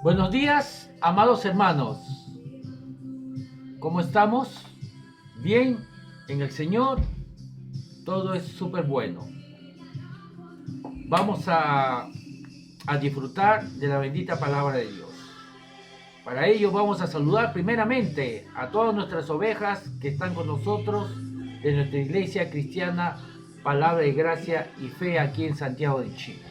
Buenos días, amados hermanos. ¿Cómo estamos? Bien, en el Señor todo es súper bueno. Vamos a disfrutar de la bendita palabra de Dios. Para ello vamos a saludar primeramente a todas nuestras ovejas que están con nosotros de nuestra iglesia cristiana Palabra de Gracia y Fe aquí en Santiago de Chile.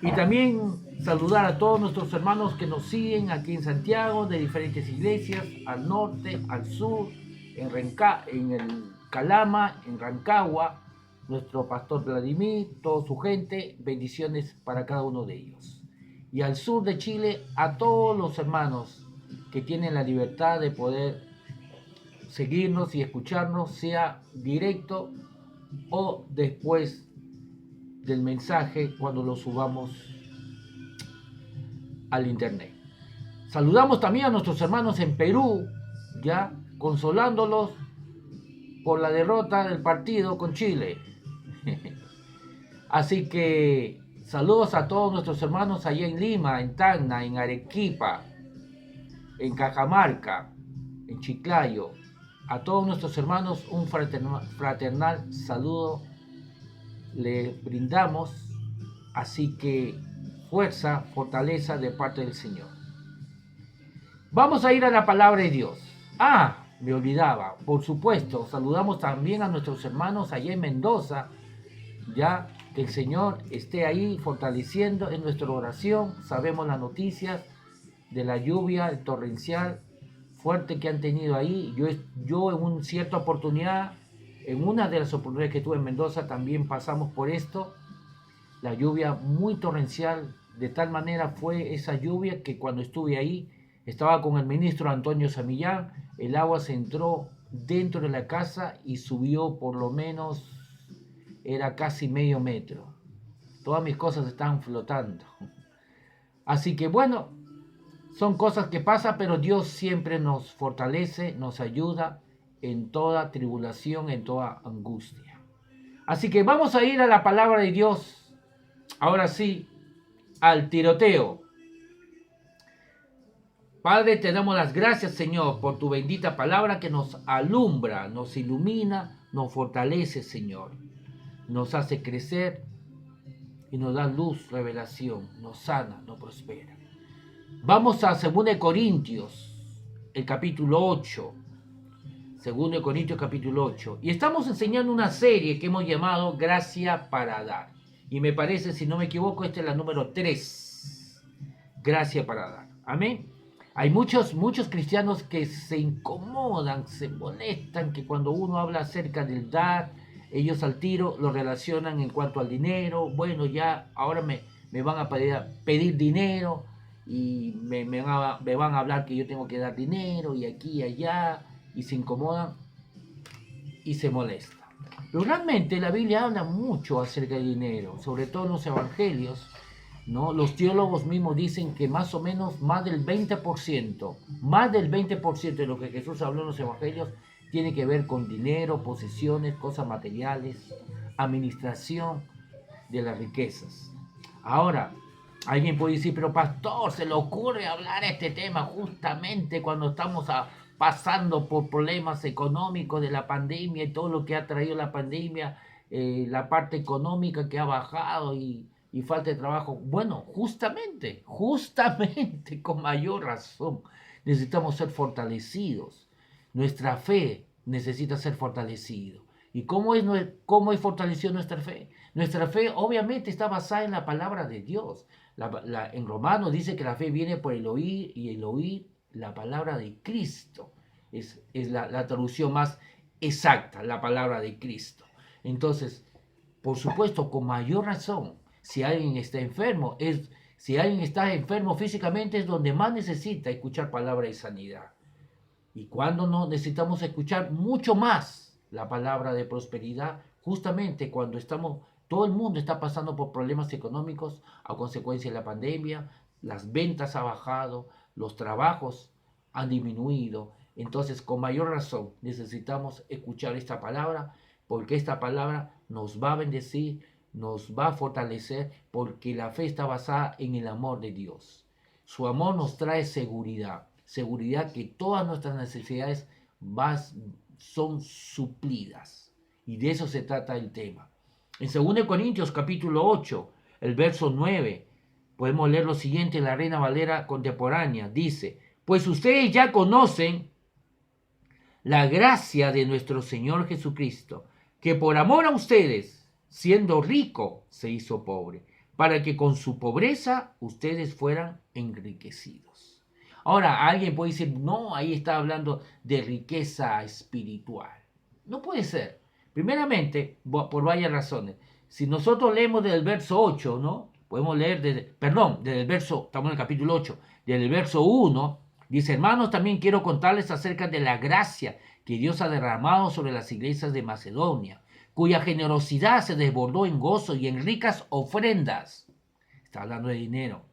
Y también saludar a todos nuestros hermanos que nos siguen aquí en Santiago, de diferentes iglesias, al norte, al sur, en el Calama, en Rancagua, nuestro pastor Vladimir, toda su gente, bendiciones para cada uno de ellos. Y al sur de Chile, a todos los hermanos que tienen la libertad de poder seguirnos y escucharnos, sea directo o después del mensaje cuando lo subamos al internet. Saludamos también a nuestros hermanos en Perú, ya consolándolos por la derrota del partido con Chile. Así que saludos a todos nuestros hermanos allá en Lima, en Tacna, en Arequipa, en Cajamarca, en Chiclayo. A todos nuestros hermanos un fraternal saludo les brindamos. Así que fuerza, fortaleza de parte del Señor. Vamos a ir a la palabra de Dios. Me olvidaba, por supuesto, saludamos también a nuestros hermanos allá en Mendoza, ya que el Señor esté ahí fortaleciendo en nuestra oración. Sabemos las noticias de la lluvia torrencial fuerte que han tenido ahí. Yo en una cierta oportunidad, en una de las oportunidades que tuve en Mendoza, también pasamos por esto. La lluvia muy torrencial, de tal manera fue esa lluvia que cuando estuve ahí, estaba con el ministro Antonio Samillán, el agua se entró dentro de la casa y subió por lo menos, era casi medio metro. Todas mis cosas estaban flotando. Así que bueno, son cosas que pasan, pero Dios siempre nos fortalece, nos ayuda en toda tribulación, en toda angustia. Así que vamos a ir a la palabra de Dios. Ahora sí, al tiroteo. Padre, te damos las gracias, Señor, por tu bendita palabra que nos alumbra, nos ilumina, nos fortalece, Señor. Nos hace crecer y nos da luz, revelación, nos sana, nos prospera. Vamos a 2 Corintios, el capítulo 8. 2 Corintios capítulo 8. Y estamos enseñando una serie que hemos llamado Gracia para dar. Y me parece, si no me equivoco, esta es la número 3. Gracia para dar. Amén. Hay muchos cristianos que se incomodan, se molestan, que cuando uno habla acerca del dar, ellos al tiro lo relacionan en cuanto al dinero. Bueno, ya ahora me van a pedir dinero y me van a hablar que yo tengo que dar dinero y aquí y allá, y se incomodan y se molestan. Pero realmente la Biblia habla mucho acerca del dinero, sobre todo en los evangelios, ¿no? Los teólogos mismos dicen que más o menos más del 20% de lo que Jesús habló en los evangelios tiene que ver con dinero, posesiones, cosas materiales, administración de las riquezas. Ahora, alguien puede decir, pero pastor, se le ocurre hablar este tema justamente cuando estamos pasando por problemas económicos de la pandemia y todo lo que ha traído la pandemia, la parte económica que ha bajado y falta de trabajo. Bueno, justamente, con mayor razón, necesitamos ser fortalecidos. Nuestra fe necesita ser fortalecida. ¿Y cómo es fortalecida nuestra fe? Nuestra fe obviamente está basada en la palabra de Dios. En Romanos dice que la fe viene por el oír y el oír la palabra de Cristo. Es la traducción más exacta, la palabra de Cristo. Entonces, por supuesto, con mayor razón, si alguien está enfermo, si alguien está enfermo físicamente es donde más necesita escuchar palabra de sanidad. Y cuando no necesitamos escuchar mucho más la palabra de prosperidad, justamente cuando todo el mundo está pasando por problemas económicos a consecuencia de la pandemia, las ventas han bajado, los trabajos han disminuido. Entonces, con mayor razón, necesitamos escuchar esta palabra, porque esta palabra nos va a bendecir, nos va a fortalecer, porque la fe está basada en el amor de Dios. Su amor nos trae seguridad. Seguridad que todas nuestras necesidades son suplidas. Y de eso se trata el tema. En 2 Corintios capítulo 8, el verso 9, podemos leer lo siguiente en la Reina Valera contemporánea. Dice, pues ustedes ya conocen la gracia de nuestro Señor Jesucristo, que por amor a ustedes, siendo rico, se hizo pobre, para que con su pobreza ustedes fueran enriquecidos. Ahora, alguien puede decir, no, ahí está hablando de riqueza espiritual. No puede ser. Primeramente, por varias razones. Si nosotros leemos desde el verso 8, ¿no? Podemos leer desde el verso, estamos en el capítulo 8, desde el verso 1, dice, hermanos, también quiero contarles acerca de la gracia que Dios ha derramado sobre las iglesias de Macedonia, cuya generosidad se desbordó en gozo y en ricas ofrendas. Está hablando de dinero.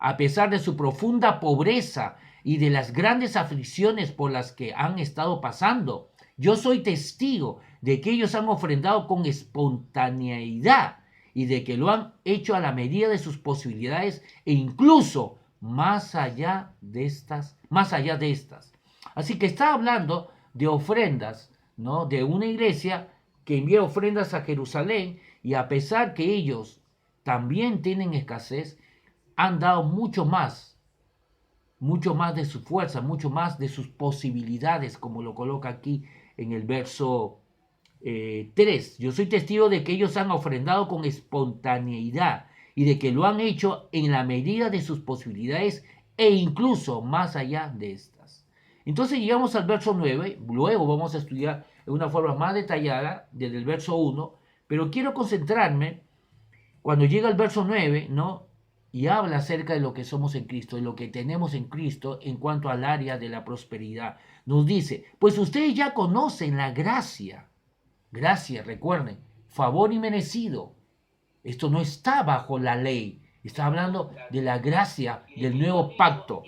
A pesar de su profunda pobreza y de las grandes aflicciones por las que han estado pasando, yo soy testigo de que ellos han ofrendado con espontaneidad y de que lo han hecho a la medida de sus posibilidades e incluso más allá de estas. Así que está hablando de ofrendas, ¿no? De una iglesia que envía ofrendas a Jerusalén y a pesar que ellos también tienen escasez, han dado mucho más de su fuerza, mucho más de sus posibilidades, como lo coloca aquí en el verso 3. Yo soy testigo de que ellos han ofrendado con espontaneidad y de que lo han hecho en la medida de sus posibilidades e incluso más allá de estas. Entonces llegamos al verso 9, luego vamos a estudiar de una forma más detallada desde el verso 1, pero quiero concentrarme cuando llega el verso 9, ¿no? Y habla acerca de lo que somos en Cristo, de lo que tenemos en Cristo en cuanto al área de la prosperidad. Nos dice, pues ustedes ya conocen la gracia. Gracia, recuerden, favor inmerecido. Esto no está bajo la ley. Está hablando de la gracia del nuevo pacto.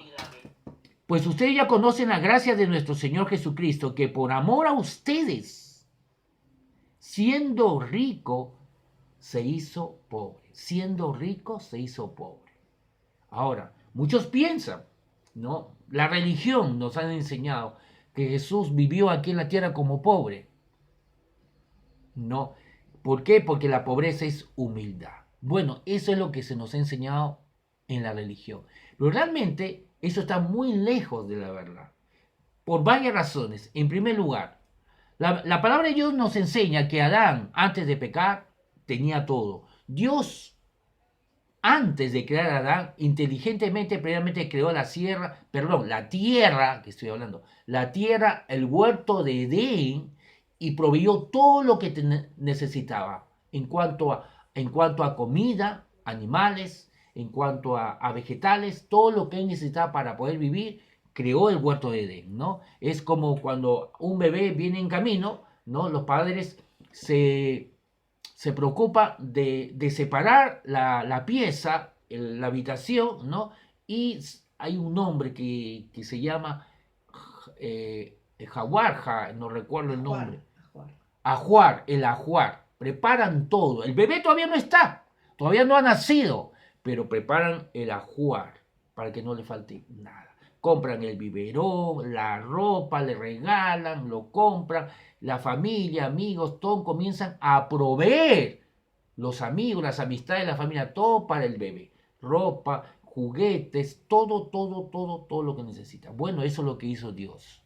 Pues ustedes ya conocen la gracia de nuestro Señor Jesucristo, que por amor a ustedes, siendo rico, se hizo pobre. Siendo rico, se hizo pobre. Ahora, muchos piensan, ¿no? La religión nos ha enseñado que Jesús vivió aquí en la tierra como pobre. No. ¿Por qué? Porque la pobreza es humildad. Bueno, eso es lo que se nos ha enseñado en la religión. Pero realmente eso está muy lejos de la verdad. Por varias razones. En primer lugar, la palabra de Dios nos enseña que Adán, antes de pecar, tenía todo. Dios, antes de crear a Adán, inteligentemente, previamente creó la tierra, que estoy hablando, la tierra, el huerto de Edén, y proveyó todo lo que necesitaba en cuanto a comida, animales, en cuanto a vegetales, todo lo que él necesitaba para poder vivir, creó el huerto de Edén, ¿no? Es como cuando un bebé viene en camino, ¿no? Los padres se preocupan de separar la pieza, la habitación, ¿no? Y hay un nombre que se llama jaguar, no recuerdo el nombre. Ajuar, el ajuar. Preparan todo. El bebé todavía no está, todavía no ha nacido, pero preparan el ajuar para que no le falte nada. Compran el biberón, la ropa, le regalan, lo compran, la familia, amigos, todos comienzan a proveer. Los amigos, las amistades, la familia, todo para el bebé. Ropa, juguetes, todo lo que necesita. Bueno, eso es lo que hizo Dios.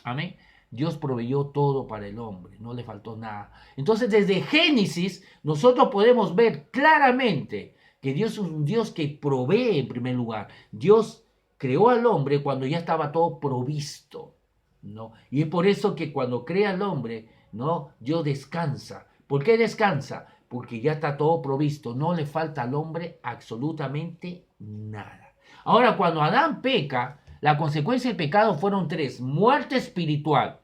Amén. Dios proveyó todo para el hombre, no le faltó nada. Entonces, desde Génesis, nosotros podemos ver claramente que Dios es un Dios que provee en primer lugar. Dios creó al hombre cuando ya estaba todo provisto, ¿no? Y es por eso que cuando crea al hombre, ¿no? Dios descansa. ¿Por qué descansa? Porque ya está todo provisto, no le falta al hombre absolutamente nada. Ahora, cuando Adán peca, la consecuencia del pecado fueron 3: muerte espiritual,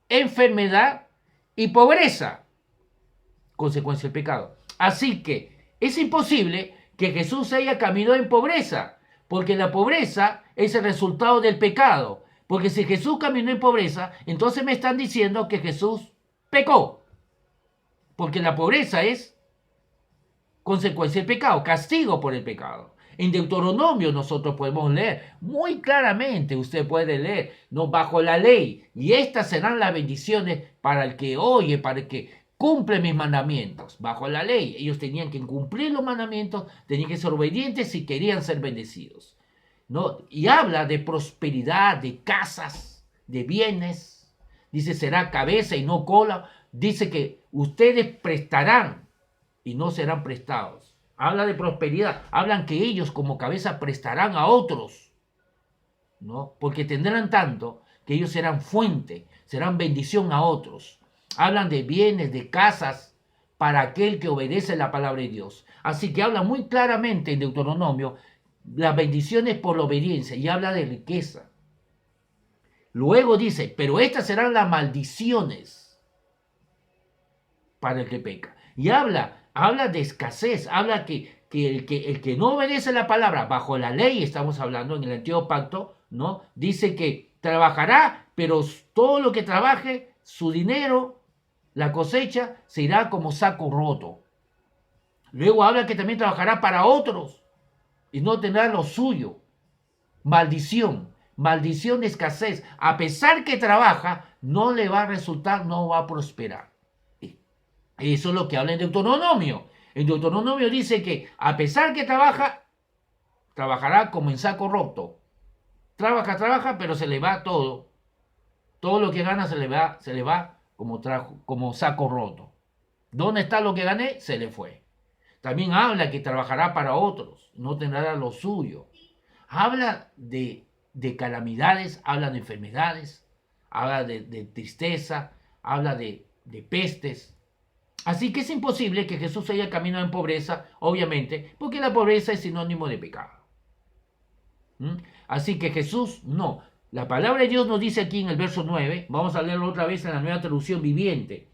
enfermedad y pobreza. Consecuencia del pecado. Así que es imposible que Jesús haya caminado en pobreza, porque la pobreza es el resultado del pecado. Porque si Jesús caminó en pobreza, entonces me están diciendo que Jesús pecó. Porque la pobreza es consecuencia del pecado, castigo por el pecado. En Deuteronomio nosotros podemos leer muy claramente, usted puede leer, no bajo la ley, y estas serán las bendiciones para el que oye, para el que cumple mis mandamientos. Bajo la ley, ellos tenían que cumplir los mandamientos, tenían que ser obedientes si querían ser bendecidos. ¿No? Y habla de prosperidad, de casas, de bienes. Dice, será cabeza y no cola. Dice que ustedes prestarán y no serán prestados. Habla de prosperidad. Hablan que ellos como cabeza prestarán a otros, ¿no? Porque tendrán tanto que ellos serán fuente, serán bendición a otros. Hablan de bienes, de casas para aquel que obedece la palabra de Dios. Así que habla muy claramente en Deuteronomio las bendiciones por la obediencia y habla de riqueza. Luego dice, pero estas serán las maldiciones para el que peca. Y habla de escasez, habla que el que no obedece la palabra bajo la ley, estamos hablando en el antiguo pacto, ¿no? Dice que trabajará, pero todo lo que trabaje, su dinero, la cosecha, se irá como saco roto. Luego habla que también trabajará para otros y no tendrá lo suyo. Maldición, maldición de escasez. A pesar que trabaja, no le va a resultar, no va a prosperar. Eso es lo que habla en Deuteronomio. En Deuteronomio dice que a pesar que trabaja, trabajará como en saco roto. Trabaja, pero se le va todo. Todo lo que gana se le va como saco roto. ¿Dónde está lo que gané? Se le fue. También habla que trabajará para otros, no tendrá lo suyo. Habla de calamidades, habla de enfermedades, habla de tristeza, habla de pestes. Así que es imposible que Jesús haya caminado en pobreza, obviamente, porque la pobreza es sinónimo de pecado. Así que Jesús no. La palabra de Dios nos dice aquí en el verso 9, vamos a leerlo otra vez en la Nueva Traducción Viviente.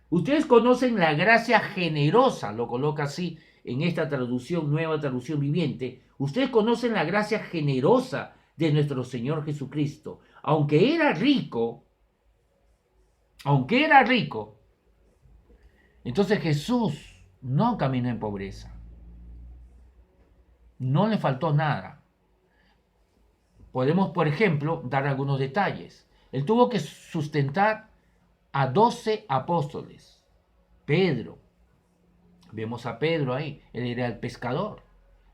Ustedes conocen la gracia generosa, lo coloca así en esta traducción, Nueva Traducción Viviente. Ustedes conocen la gracia generosa de nuestro Señor Jesucristo. Aunque era rico, entonces Jesús no caminó en pobreza. No le faltó nada. Podemos, por ejemplo, dar algunos detalles. Él tuvo que sustentar a 12 apóstoles. Pedro, vemos a Pedro ahí, él era el pescador.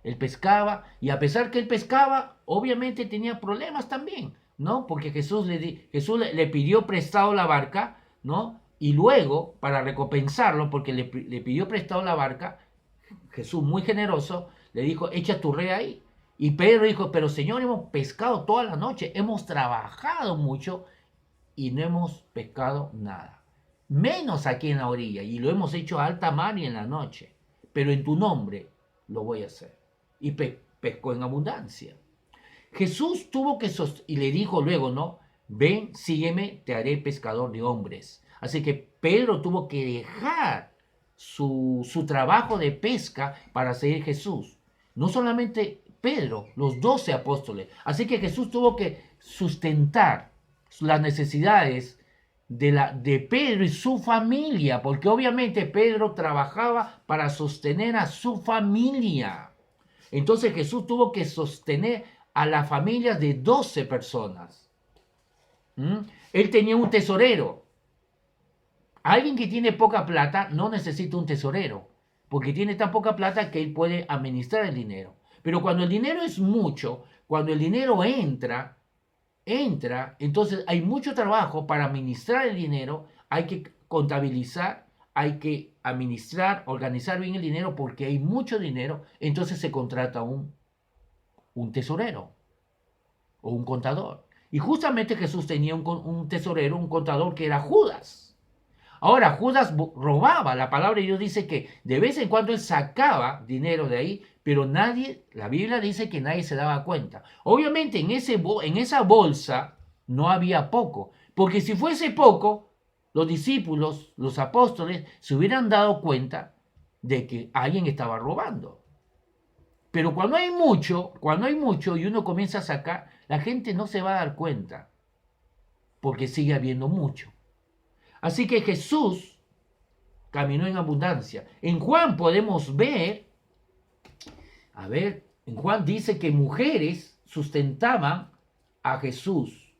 Él pescaba y a pesar que él pescaba, obviamente tenía problemas también, ¿no? Porque Jesús le pidió prestado la barca, ¿no? Y luego, para recompensarlo, porque le pidió prestado la barca, Jesús, muy generoso, le dijo, echa tu red ahí. Y Pedro dijo, pero Señor, hemos pescado toda la noche, hemos trabajado mucho y no hemos pescado nada. Menos aquí en la orilla, y lo hemos hecho a alta mar y en la noche. Pero en tu nombre lo voy a hacer. Y pescó en abundancia. Jesús tuvo que y le dijo luego, ¿no? Ven, sígueme, te haré pescador de hombres. Así que Pedro tuvo que dejar su trabajo de pesca para seguir Jesús. No solamente Pedro, los 12 apóstoles. Así que Jesús tuvo que sustentar las necesidades de Pedro y su familia, porque obviamente Pedro trabajaba para sostener a su familia. Entonces Jesús tuvo que sostener a la familia de 12 personas. Él tenía un tesorero. Alguien que tiene poca plata no necesita un tesorero, porque tiene tan poca plata que él puede administrar el dinero. Pero cuando el dinero es mucho, cuando el dinero entra, entonces hay mucho trabajo para administrar el dinero, hay que contabilizar, hay que administrar, organizar bien el dinero porque hay mucho dinero, entonces se contrata un tesorero o un contador. Y justamente Jesús tenía un tesorero, un contador que era Judas. Ahora, Judas robaba, la palabra de Dios dice que de vez en cuando él sacaba dinero de ahí, pero nadie, la Biblia dice que nadie se daba cuenta. Obviamente en esa bolsa no había poco, porque si fuese poco, los discípulos, los apóstoles, se hubieran dado cuenta de que alguien estaba robando. Pero cuando hay mucho y uno comienza a sacar, la gente no se va a dar cuenta, porque sigue habiendo mucho. Así que Jesús caminó en abundancia. En Juan podemos ver, En Juan dice que mujeres sustentaban a Jesús.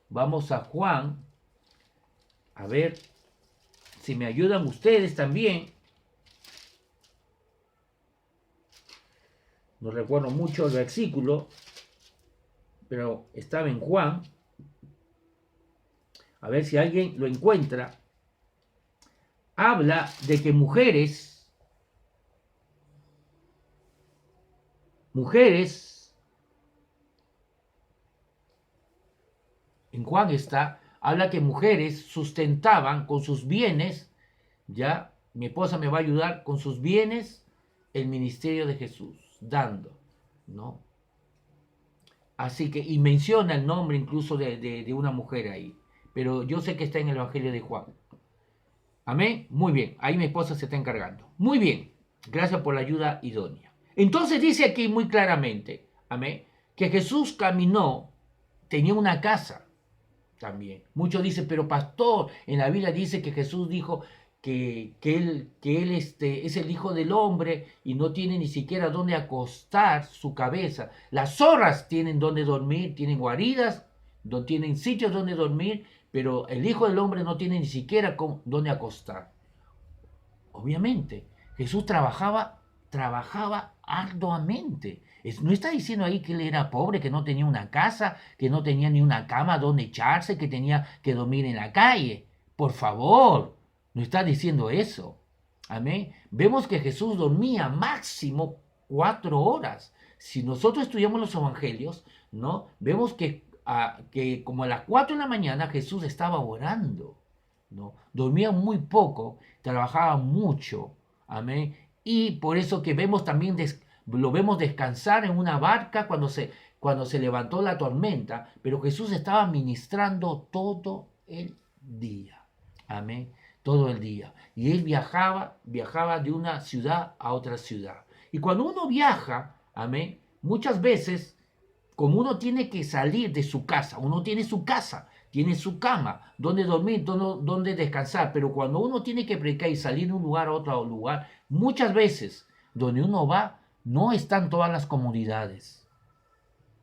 Vamos a Juan, a ver si me ayudan ustedes también. No recuerdo mucho el versículo, pero estaba en Juan. A ver si alguien lo encuentra. Habla de que mujeres en Juan está, habla que mujeres sustentaban con sus bienes, ya, mi esposa me va a ayudar, con sus bienes el ministerio de Jesús, dando, ¿no? Así que, y menciona el nombre incluso de una mujer ahí, pero yo sé que está en el Evangelio de Juan. Amén, muy bien, ahí mi esposa se está encargando. Muy bien, gracias por la ayuda idónea. Entonces dice aquí muy claramente, amén, que Jesús caminó, tenía una casa también. Muchos dicen, pero pastor, en la Biblia dice que Jesús dijo que él es el Hijo del Hombre y no tiene ni siquiera dónde acostar su cabeza. Las zorras tienen dónde dormir, tienen guaridas, no tienen sitios donde dormir, pero el Hijo del Hombre no tiene ni siquiera dónde acostar. Obviamente, Jesús trabajaba arduamente. No está diciendo ahí que él era pobre, que no tenía una casa, que no tenía ni una cama donde echarse, que tenía que dormir en la calle. Por favor, no está diciendo eso. Amén. Vemos que Jesús dormía máximo 4 horas. Si nosotros estudiamos los evangelios, ¿no? Vemos que como a las 4 de la mañana Jesús estaba orando, ¿no? Dormía muy poco, trabajaba mucho, amén. Y por eso que vemos también, lo vemos descansar en una barca cuando se levantó la tormenta, pero Jesús estaba ministrando todo el día, amén, todo el día. Y él viajaba de una ciudad a otra ciudad. Y cuando uno viaja, amén, muchas veces, como uno tiene que salir de su casa, uno tiene su casa, tiene su cama, donde dormir, donde descansar, pero cuando uno tiene que predicar y salir de un lugar a otro lugar, muchas veces donde uno va no están todas las comodidades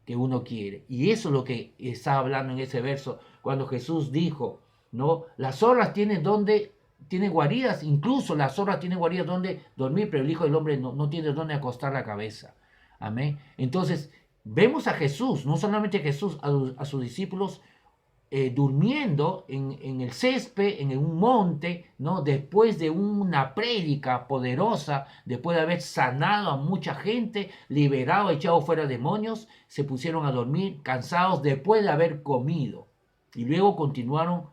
que uno quiere. Y eso es lo que está hablando en ese verso, cuando Jesús dijo, ¿no? Las zorras tienen guaridas, incluso las zorras tienen guaridas donde dormir, pero el Hijo del Hombre no tiene donde acostar la cabeza. Amén. Entonces, vemos a Jesús, no solamente Jesús, a sus discípulos durmiendo en el césped, en un monte, ¿no? Después de una prédica poderosa, después de haber sanado a mucha gente, liberado, echado fuera demonios, se pusieron a dormir cansados después de haber comido. Y luego continuaron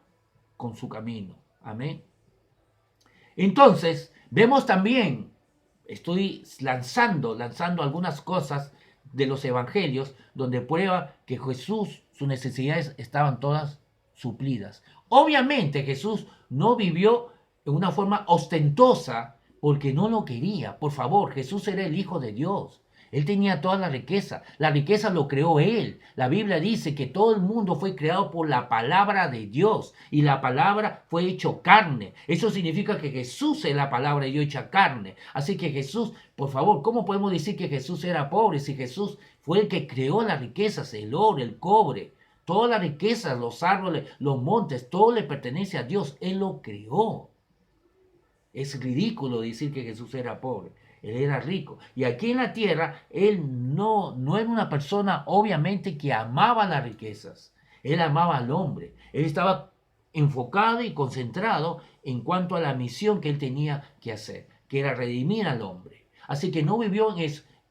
con su camino. Amén. Entonces, vemos también, estoy lanzando algunas cosas de los evangelios, donde prueba que Jesús, sus necesidades estaban todas suplidas. Obviamente Jesús no vivió de una forma ostentosa porque no lo quería. Por favor, Jesús era el Hijo de Dios. Él tenía toda la riqueza lo creó Él. La Biblia dice que todo el mundo fue creado por la palabra de Dios y la palabra fue hecho carne. Eso significa que Jesús es la palabra de Dios hecha carne. Así que Jesús, por favor, ¿cómo podemos decir que Jesús era pobre si Jesús fue el que creó las riquezas, el oro, el cobre? Todas las riquezas, los árboles, los montes, todo le pertenece a Dios. Él lo creó. Es ridículo decir que Jesús era pobre. Él era rico. Y aquí en la tierra, él no era una persona, obviamente, que amaba las riquezas. Él amaba al hombre. Él estaba enfocado y concentrado en cuanto a la misión que él tenía que hacer, que era redimir al hombre. Así que no vivió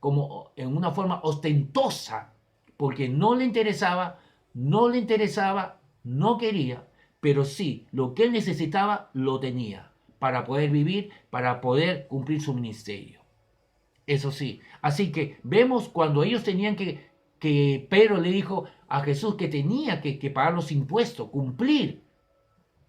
como en una forma ostentosa, porque no le interesaba, no quería, pero sí, lo que él necesitaba, lo tenía para poder vivir, para poder cumplir su ministerio. Eso sí. Así que vemos cuando ellos tenían que Pedro le dijo a Jesús que tenía que pagar los impuestos, cumplir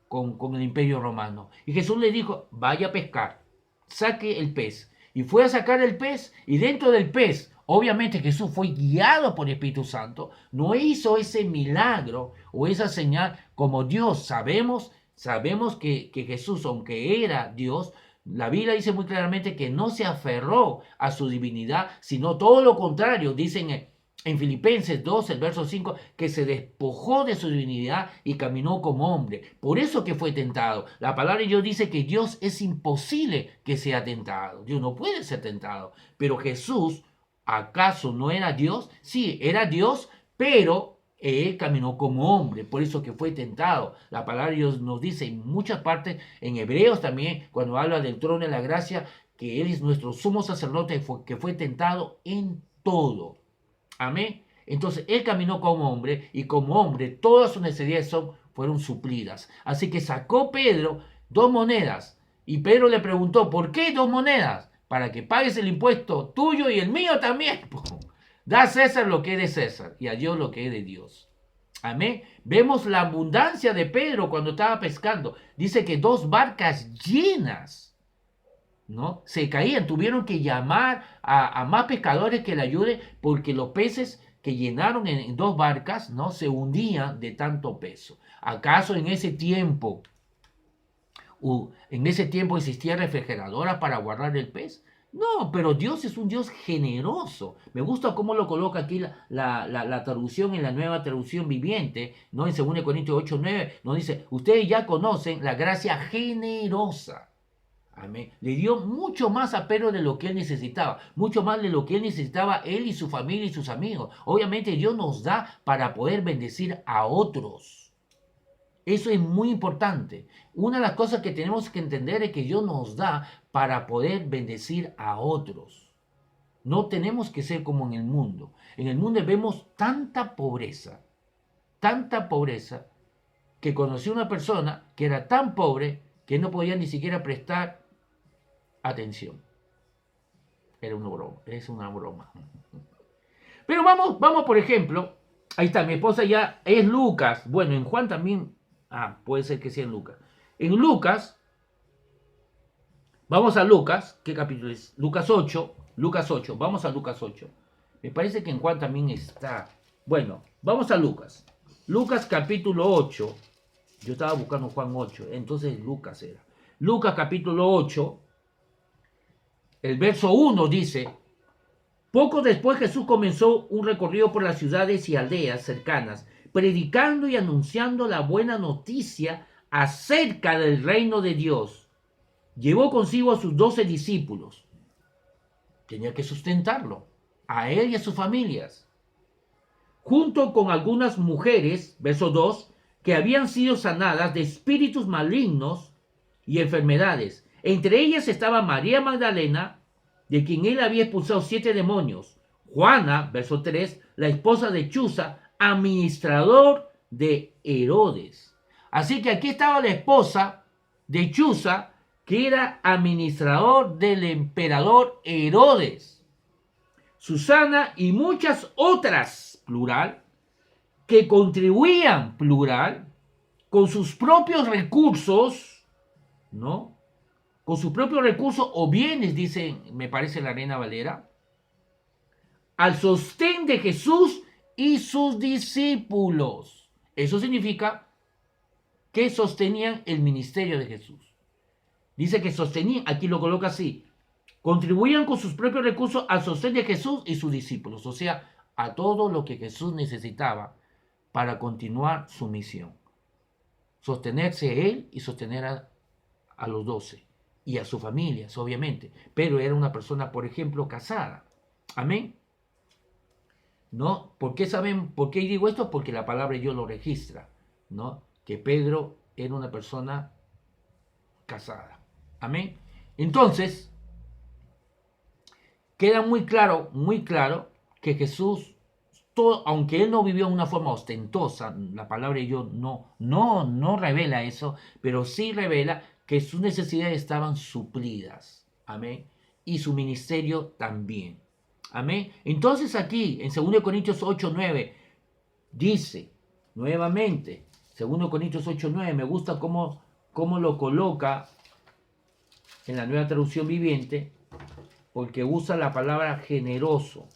con el imperio romano. Y Jesús le dijo, vaya a pescar, saque el pez. Y fue a sacar el pez y dentro del pez, obviamente Jesús fue guiado por el Espíritu Santo, no hizo ese milagro o esa señal como Dios. Sabemos que Jesús, aunque era Dios, La Biblia dice muy claramente que no se aferró a su divinidad, sino todo lo contrario. Dicen en Filipenses 2, el verso 5, que se despojó de su divinidad y caminó como hombre. Por eso que fue tentado. La palabra de Dios dice que Dios es imposible que sea tentado. Dios no puede ser tentado. Pero Jesús, ¿acaso no era Dios? Sí, era Dios, pero él caminó como hombre, por eso que fue tentado. La palabra de Dios nos dice en muchas partes, en Hebreos también, cuando habla del trono de la gracia, que Él es nuestro sumo sacerdote que fue tentado en todo. Amén. Entonces, Él caminó como hombre y como hombre todas sus necesidades fueron suplidas. Así que sacó Pedro 2 monedas y Pedro le preguntó, ¿por qué 2 monedas? Para que pagues el impuesto tuyo y el mío también. Da a César lo que es de César y a Dios lo que es de Dios. Amén. Vemos la abundancia de Pedro cuando estaba pescando. Dice que 2 barcas llenas, ¿no? Se caían. Tuvieron que llamar a más pescadores que le ayuden porque los peces que llenaron en 2 barcas, ¿no? Se hundían de tanto peso. ¿Acaso en ese tiempo existía refrigeradora para guardar el pez? No, pero Dios es un Dios generoso. Me gusta cómo lo coloca aquí la traducción en la nueva traducción viviente, ¿no? En 2 Corintios 8:9 nos dice, ustedes ya conocen la gracia generosa. Amén. Le dio mucho más a Pedro de lo que él necesitaba, mucho más de lo que él necesitaba él y su familia y sus amigos. Obviamente Dios nos da para poder bendecir a otros. Eso es muy importante. Una de las cosas que tenemos que entender es que Dios nos da para poder bendecir a otros. No tenemos que ser como en el mundo. En el mundo vemos tanta pobreza, que conocí una persona que era tan pobre que no podía ni siquiera prestar atención. Era una broma, es una broma. Pero vamos por ejemplo, ahí está, mi esposa ya es Lucas. Bueno, en Juan también. Puede ser que sea en Lucas. En Lucas, vamos a Lucas, ¿qué capítulo es? Lucas 8, vamos a Lucas 8. Me parece que en Juan también está. Bueno, vamos a Lucas. Lucas capítulo 8. Yo estaba buscando Juan 8, entonces Lucas era. Lucas capítulo 8, el verso 1 dice, poco después Jesús comenzó un recorrido por las ciudades y aldeas cercanas, predicando y anunciando la buena noticia acerca del reino de Dios. Llevó consigo a sus 12 discípulos. Tenía que sustentarlo, a él y a sus familias. Junto con algunas mujeres, verso 2, que habían sido sanadas de espíritus malignos y enfermedades. Entre ellas estaba María Magdalena, de quien él había expulsado 7 demonios. Juana, verso 3, la esposa de Chuza, administrador de Herodes. Así que aquí estaba la esposa de Chuza, que era administrador del emperador Herodes. Susana y muchas otras, plural, que contribuían, plural, con sus propios recursos, ¿no? Con sus propios recursos o bienes, dice, me parece la Reina Valera, al sostén de Jesús y sus discípulos. Eso significa que sostenían el ministerio de Jesús. Dice que sostenían, aquí lo coloca así, contribuían con sus propios recursos al sostén de Jesús y sus discípulos, o sea, a todo lo que Jesús necesitaba para continuar su misión. Sostenerse él y sostener a los 12 y a sus familias, obviamente, pero era una persona, por ejemplo, casada. Amén. ¿No? ¿Por qué digo esto? Porque la palabra de Dios lo registra, ¿no? Que Pedro era una persona casada. Amén. Entonces, queda muy claro que Jesús, aunque él no vivió de una forma ostentosa, la palabra de Dios no revela eso, pero sí revela que sus necesidades estaban suplidas. Amén. Y su ministerio también. Amén. Entonces aquí, en 2 Corintios 8:9, dice, nuevamente, 2 Corintios 8:9, me gusta cómo lo coloca en la nueva traducción viviente, porque usa la palabra generoso.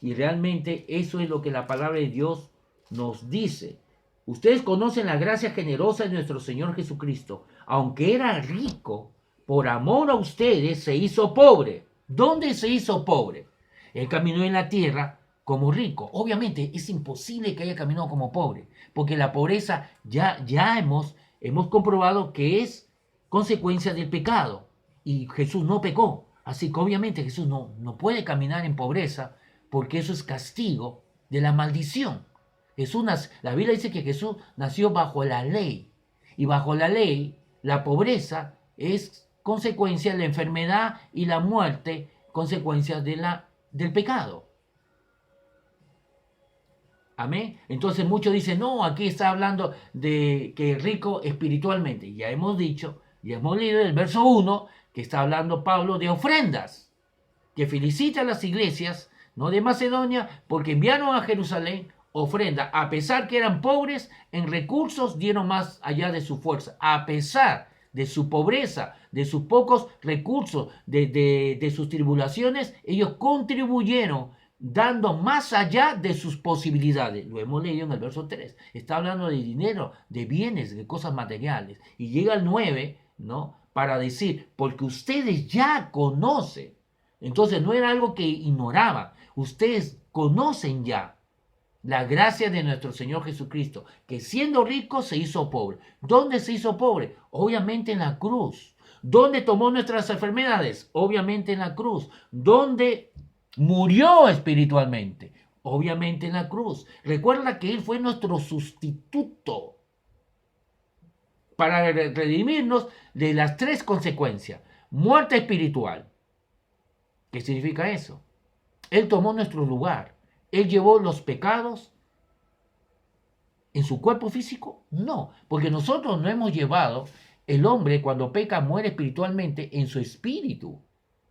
Y realmente eso es lo que la palabra de Dios nos dice. Ustedes conocen la gracia generosa de nuestro Señor Jesucristo. Aunque era rico, por amor a ustedes se hizo pobre. ¿Dónde se hizo pobre? Él caminó en la tierra como rico. Obviamente es imposible que haya caminado como pobre, porque la pobreza ya hemos comprobado que es consecuencia del pecado. Y Jesús no pecó. Así que obviamente Jesús no puede caminar en pobreza, porque eso es castigo de la maldición. La Biblia dice que Jesús nació bajo la ley. Y bajo la ley, la pobreza es consecuencia de la enfermedad y la muerte, consecuencia del pecado. Amén. Entonces muchos dicen, no, aquí está hablando de que es rico espiritualmente. Ya hemos dicho, ya hemos leído el verso 1, que está hablando Pablo de ofrendas, que felicita a las iglesias, no de Macedonia, porque enviaron a Jerusalén ofrenda, a pesar que eran pobres en recursos, dieron más allá de su fuerza, a pesar de su pobreza, de sus pocos recursos, de sus tribulaciones, ellos contribuyeron dando más allá de sus posibilidades. Lo hemos leído en el verso 3. Está hablando de dinero, de bienes, de cosas materiales. Y llega el 9, ¿no? Para decir, porque ustedes ya conocen. Entonces no era algo que ignoraban. Ustedes conocen ya la gracia de nuestro Señor Jesucristo, que siendo rico se hizo pobre. ¿Dónde se hizo pobre? Obviamente en la cruz. ¿Dónde tomó nuestras enfermedades? Obviamente en la cruz. ¿Dónde murió espiritualmente? Obviamente en la cruz. Recuerda que Él fue nuestro sustituto para redimirnos de las tres consecuencias. Muerte espiritual. ¿Qué significa eso? Él tomó nuestro lugar. ¿Él llevó los pecados en su cuerpo físico? No, porque nosotros no hemos llevado, el hombre cuando peca muere espiritualmente en su espíritu,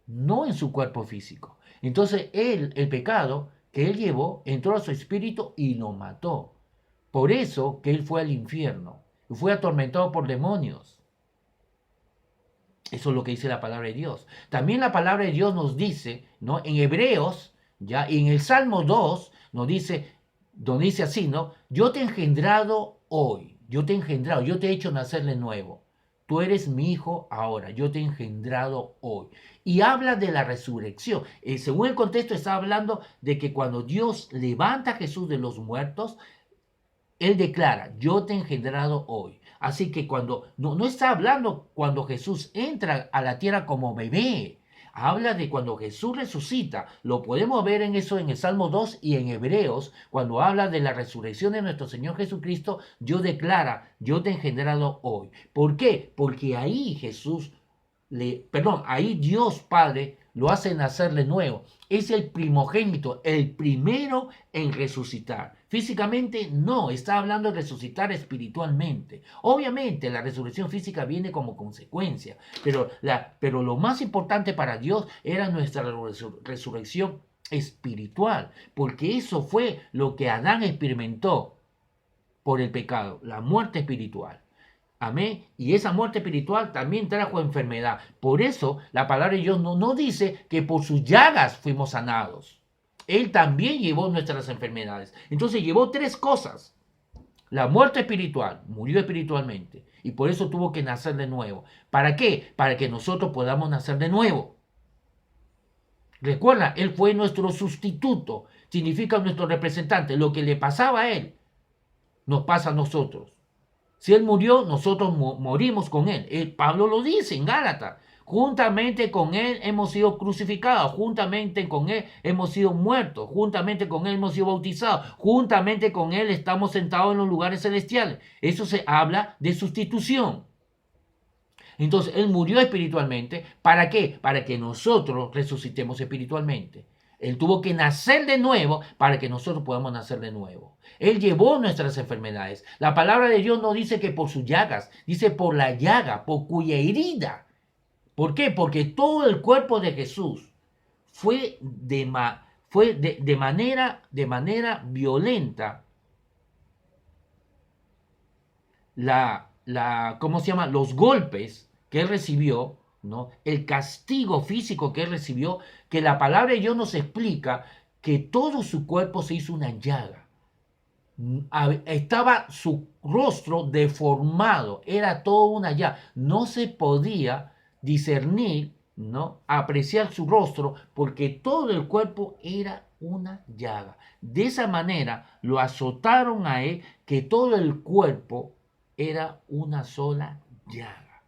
no en su cuerpo físico. Entonces el pecado que él llevó entró a su espíritu y lo mató. Por eso que él fue al infierno y fue atormentado por demonios. Eso es lo que dice la palabra de Dios. También la palabra de Dios nos dice, ¿no? En Hebreos, ya, y en el Salmo 2 nos dice así, ¿no? Yo te he engendrado hoy, yo te he engendrado, yo te he hecho nacer de nuevo. Tú eres mi hijo ahora, yo te he engendrado hoy. Y habla de la resurrección. Según el contexto está hablando de que cuando Dios levanta a Jesús de los muertos, Él declara, yo te he engendrado hoy. Así que cuando no está hablando cuando Jesús entra a la tierra como bebé. Habla de cuando Jesús resucita. Lo podemos ver en eso en el Salmo 2 y en Hebreos. Cuando habla de la resurrección de nuestro Señor Jesucristo, Dios declara, yo te he engendrado hoy. ¿Por qué? Porque ahí ahí Dios Padre lo hace nacer de nuevo. Es el primogénito, el primero en resucitar. Físicamente no, está hablando de resucitar espiritualmente. Obviamente la resurrección física viene como consecuencia, pero lo más importante para Dios era nuestra resurrección espiritual, porque eso fue lo que Adán experimentó por el pecado, la muerte espiritual. Amén. Y esa muerte espiritual también trajo enfermedad. Por eso la palabra de Dios no dice que por sus llagas fuimos sanados. Él también llevó nuestras enfermedades. Entonces llevó tres cosas. La muerte espiritual, murió espiritualmente. Y por eso tuvo que nacer de nuevo. ¿Para qué? Para que nosotros podamos nacer de nuevo. Recuerda, Él fue nuestro sustituto. Significa nuestro representante. Lo que le pasaba a Él, nos pasa a nosotros. Si Él murió, nosotros morimos con Él. Pablo lo dice en Gálatas. Juntamente con Él hemos sido crucificados, juntamente con Él hemos sido muertos, juntamente con Él hemos sido bautizados, juntamente con Él estamos sentados en los lugares celestiales. Eso se habla de sustitución. Entonces, Él murió espiritualmente. ¿Para qué? Para que nosotros resucitemos espiritualmente. Él tuvo que nacer de nuevo para que nosotros podamos nacer de nuevo. Él llevó nuestras enfermedades. La palabra de Dios no dice que por sus llagas, dice por la llaga, por cuya herida. ¿Por qué? Porque todo el cuerpo de Jesús fue de manera violenta ¿cómo se llama? Los golpes que él recibió, ¿no? El castigo físico que él recibió, que la palabra de Dios nos explica que todo su cuerpo se hizo una llaga. Estaba su rostro deformado, era todo una llaga. No se podía discernir, ¿no? Apreciar su rostro, porque todo el cuerpo era una llaga. De esa manera lo azotaron a él, que todo el cuerpo era una sola llaga.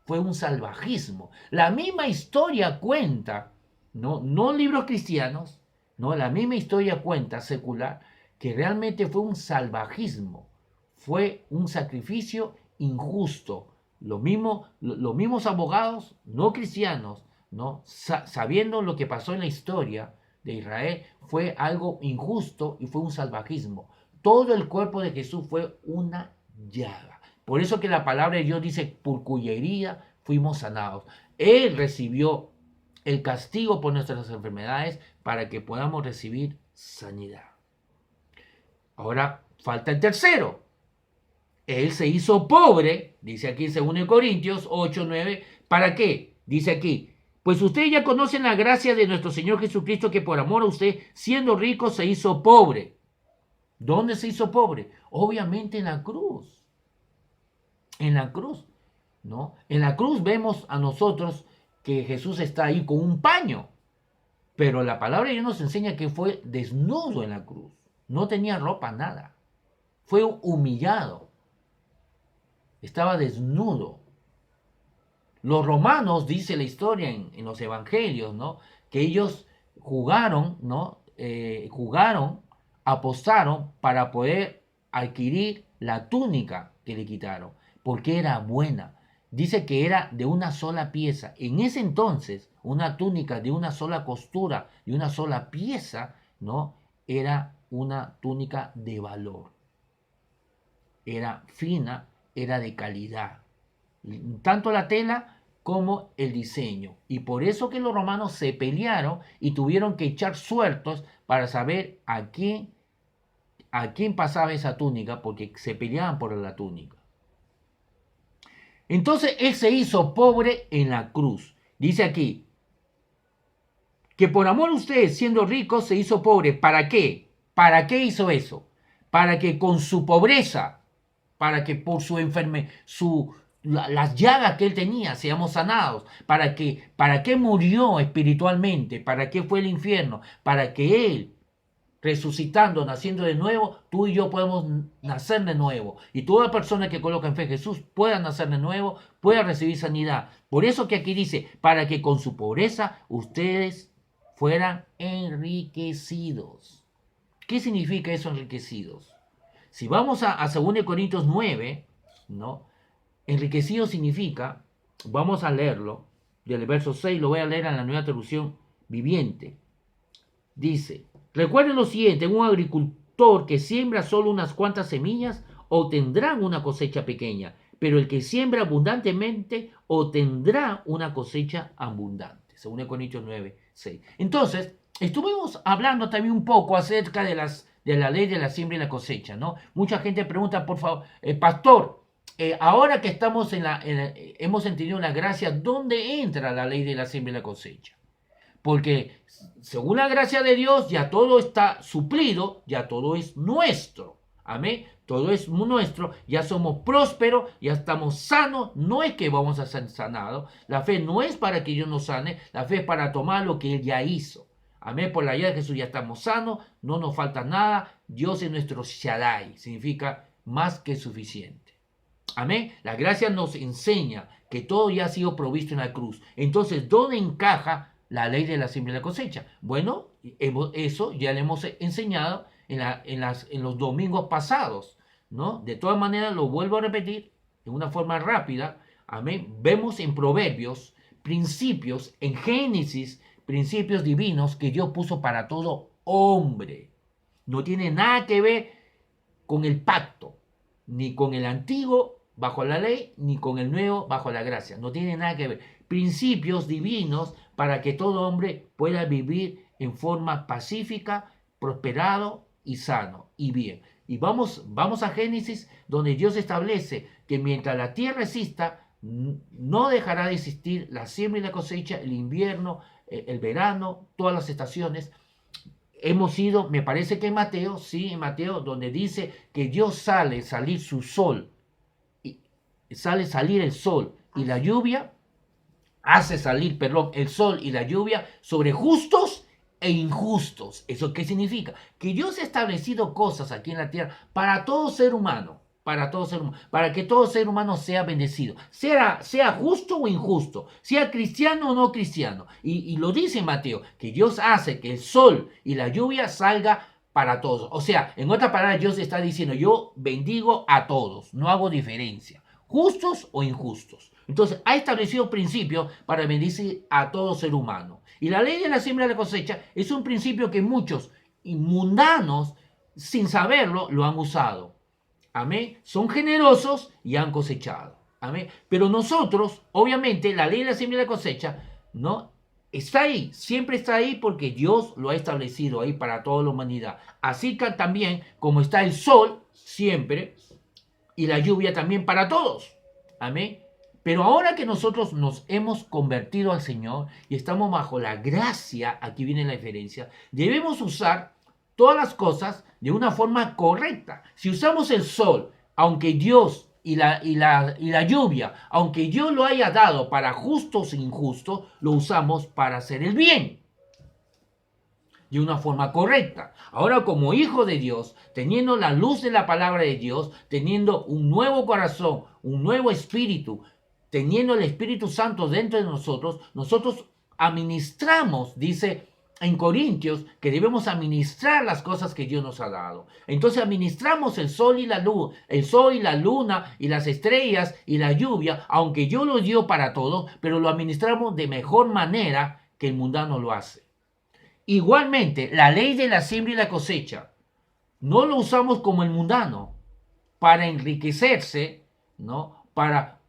Fue un salvajismo. La misma historia cuenta, no libros cristianos, no, la misma historia cuenta secular, que realmente fue un salvajismo, fue un sacrificio injusto. Los mismos abogados no cristianos, ¿no? Sabiendo lo que pasó en la historia de Israel, fue algo injusto y fue un salvajismo. Todo el cuerpo de Jesús fue una llaga. Por eso que la palabra de Dios dice, por cuya herida fuimos sanados. Él recibió el castigo por nuestras enfermedades para que podamos recibir sanidad. Ahora falta el tercero. Él se hizo pobre, dice aquí en 2 Corintios 8, 9. ¿Para qué? Dice aquí, pues ustedes ya conocen la gracia de nuestro Señor Jesucristo, que por amor a usted, siendo rico, se hizo pobre. ¿Dónde se hizo pobre? Obviamente en la cruz. En la cruz, ¿no? En la cruz vemos a nosotros que Jesús está ahí con un paño. Pero la palabra de Dios nos enseña que fue desnudo en la cruz. No tenía ropa, nada. Fue humillado. Estaba desnudo. Los romanos, dice la historia en los evangelios, ¿no? Que ellos jugaron, ¿no? Apostaron para poder adquirir la túnica que le quitaron, porque era buena. Dice que era de una sola pieza. En ese entonces, una túnica de una sola costura y una sola pieza, ¿no? Era una túnica de valor. Era fina, era de calidad. Tanto la tela como el diseño. Y por eso que los romanos se pelearon y tuvieron que echar suertos para saber a quién pasaba esa túnica, porque se peleaban por la túnica. Entonces él se hizo pobre en la cruz. Dice aquí, que por amor a ustedes, siendo ricos, se hizo pobre. ¿Para qué? ¿Para qué hizo eso? Para que con su pobreza, para que por su enfermedad, las llagas que él tenía, seamos sanados. ¿Para qué murió espiritualmente? ¿Para qué fue el infierno? Para que él, resucitando, naciendo de nuevo, tú y yo podemos nacer de nuevo. Y toda persona que coloca en fe en Jesús pueda nacer de nuevo, pueda recibir sanidad. Por eso que aquí dice, para que con su pobreza ustedes fueran enriquecidos. ¿Qué significa eso, enriquecidos? Si vamos a 2 Corintios 9, ¿no? Enriquecido significa, vamos a leerlo, del verso 6, lo voy a leer en la Nueva Traducción Viviente. Dice, recuerden lo siguiente, un agricultor que siembra solo unas cuantas semillas obtendrá una cosecha pequeña, pero el que siembra abundantemente obtendrá una cosecha abundante. 2 Corintios 9, 6. Entonces, estuvimos hablando también un poco acerca de la ley de la siembra y la cosecha, ¿no? Mucha gente pregunta, por favor, pastor, ahora que estamos hemos entendido la gracia, ¿dónde entra la ley de la siembra y la cosecha? Porque según la gracia de Dios ya todo está suplido, ya todo es nuestro. Amén. Todo es nuestro, ya somos prósperos, ya estamos sanos. No es que vamos a ser sanados. La fe no es para que Dios nos sane, la fe es para tomar lo que Él ya hizo. Amén. Por la ayuda de Jesús ya estamos sanos, no nos falta nada. Dios es nuestro Shaddai, significa más que suficiente. Amén. La gracia nos enseña que todo ya ha sido provisto en la cruz. Entonces, ¿dónde encaja la ley de la siembra y la cosecha? Bueno, eso ya le hemos enseñado en los domingos pasados, ¿no? De todas maneras, lo vuelvo a repetir de una forma rápida. Amén. Vemos en Proverbios principios, en Génesis, principios divinos que Dios puso para todo hombre. No tiene nada que ver con el pacto, ni con el antiguo bajo la ley, ni con el nuevo bajo la gracia. No tiene nada que ver. Principios divinos para que todo hombre pueda vivir en forma pacífica, prosperado y sano y bien. Y vamos a Génesis, donde Dios establece que mientras la tierra exista, no dejará de existir la siembra y la cosecha, el invierno, el verano, todas las estaciones. Hemos ido, me parece que en Mateo, sí, en Mateo, donde dice que Dios salir el sol y la lluvia, hace salir, perdón, el sol y la lluvia sobre justos e injustos. ¿Eso qué significa? Que Dios ha establecido cosas aquí en la tierra para todo ser humano, para todo ser humano, para que todo ser humano sea bendecido, sea justo o injusto, sea cristiano o no cristiano. Y lo dice Mateo, que Dios hace que el sol y la lluvia salga para todos. O sea, en otras palabras, Dios está diciendo, yo bendigo a todos, no hago diferencia, justos o injustos. Entonces, ha establecido principios para bendecir a todo ser humano. Y la ley de la siembra y la cosecha es un principio que muchos mundanos, sin saberlo, lo han usado. Amén. Son generosos y han cosechado. Amén. Pero nosotros, obviamente, la ley de la siembra y la cosecha, ¿no? Está ahí, siempre está ahí porque Dios lo ha establecido ahí para toda la humanidad. Así que también, como está el sol, siempre, y la lluvia también para todos. Amén. Pero ahora que nosotros nos hemos convertido al Señor y estamos bajo la gracia, aquí viene la diferencia, debemos usar todas las cosas de una forma correcta. Si usamos el sol, aunque Dios y la lluvia, aunque Dios lo haya dado para justos e injustos, lo usamos para hacer el bien de una forma correcta. Ahora, como hijo de Dios, teniendo la luz de la palabra de Dios, teniendo un nuevo corazón, un nuevo espíritu, teniendo el Espíritu Santo dentro de nosotros, nosotros administramos, dice en Corintios, que debemos administrar las cosas que Dios nos ha dado. Entonces administramos el sol y la luz, el sol y la luna y las estrellas y la lluvia, aunque Dios lo dio para todos, pero lo administramos de mejor manera que el mundano lo hace. Igualmente, la ley de la siembra y la cosecha no lo usamos como el mundano para enriquecerse, ¿no?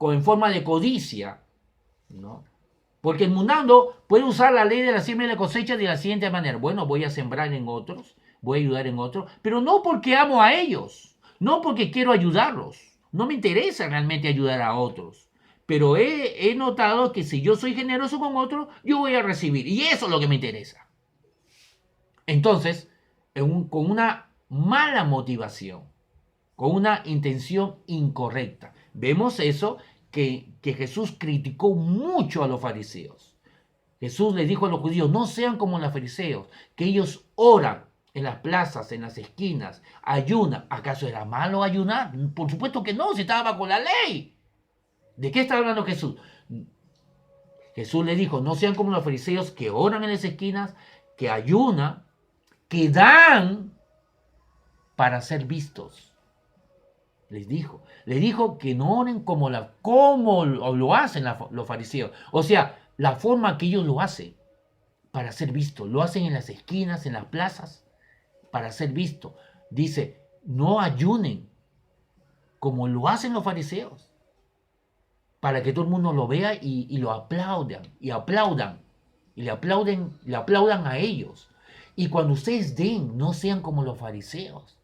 En forma de codicia, ¿no? Porque el mundano puede usar la ley de la siembra y la cosecha de la siguiente manera. Bueno, voy a sembrar en otros, voy a ayudar en otros, pero no porque amo a ellos, no porque quiero ayudarlos. No me interesa realmente ayudar a otros. Pero he notado que si yo soy generoso con otros, yo voy a recibir. Y eso es lo que me interesa. Entonces, con una mala motivación, con una intención incorrecta. Vemos eso que Jesús criticó mucho a los fariseos. Jesús les dijo a los judíos, no sean como los fariseos, que ellos oran en las plazas, en las esquinas, ayunan. ¿Acaso era malo ayunar? Por supuesto que no, si estaba bajo la ley. ¿De qué está hablando Jesús? Jesús les dijo, no sean como los fariseos que oran en las esquinas, que ayunan, que dan para ser vistos. Les dijo que no oren como lo hacen los fariseos. O sea, la forma que ellos lo hacen para ser vistos. Lo hacen en las esquinas, en las plazas, para ser vistos. Dice, no ayunen como lo hacen los fariseos. Para que todo el mundo lo vea y lo aplaudan. Y aplaudan. Y le aplaudan a ellos. Y cuando ustedes den, no sean como los fariseos,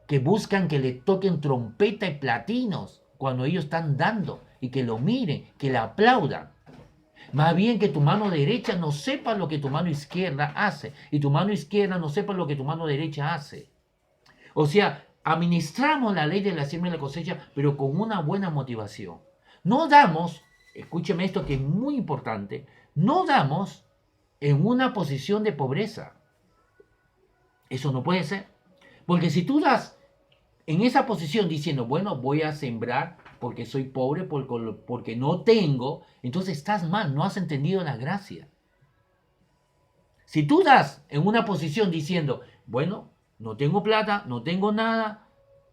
que buscan que le toquen trompeta y platinos cuando ellos están dando, y que lo miren, que le aplaudan. Más bien que tu mano derecha no sepa lo que tu mano izquierda hace, y tu mano izquierda no sepa lo que tu mano derecha hace. O sea, administramos la ley de la siembra y la cosecha, pero con una buena motivación. No damos, escúcheme esto que es muy importante, no damos en una posición de pobreza. Eso no puede ser. Porque si tú das en esa posición diciendo, bueno, voy a sembrar porque soy pobre, porque no tengo, entonces estás mal, no has entendido la gracia. Si tú das en una posición diciendo, bueno, no tengo plata, no tengo nada,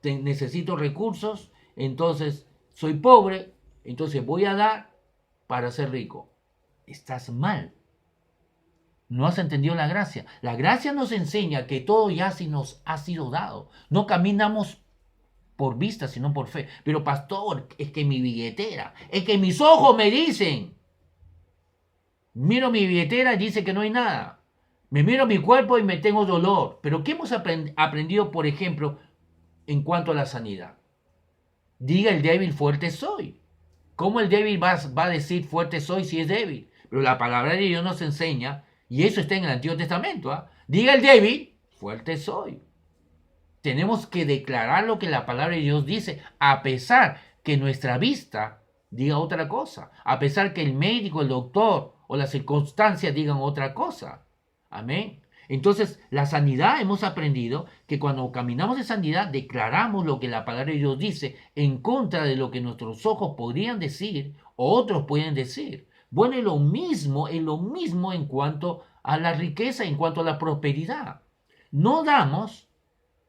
necesito recursos, entonces soy pobre, entonces voy a dar para ser rico. Estás mal. No has entendido la gracia. La gracia nos enseña que todo ya sí nos ha sido dado. No caminamos por vista, sino por fe. Pero pastor, es que mi billetera, es que mis ojos me dicen. Miro mi billetera y dice que no hay nada. Me miro mi cuerpo y me tengo dolor. Pero ¿qué hemos aprendido, por ejemplo, en cuanto a la sanidad? Diga el débil, fuerte soy. ¿Cómo el débil va a decir fuerte soy si es débil? Pero la palabra de Dios nos enseña, y eso está en el Antiguo Testamento, ¿eh? Diga el débil, fuerte soy. Tenemos que declarar lo que la palabra de Dios dice, a pesar que nuestra vista diga otra cosa, a pesar que el médico, el doctor o las circunstancias digan otra cosa. Amén. Entonces, la sanidad hemos aprendido que cuando caminamos en sanidad declaramos lo que la palabra de Dios dice en contra de lo que nuestros ojos podrían decir o otros pueden decir. Bueno, es lo mismo en cuanto a la riqueza, en cuanto a la prosperidad. No damos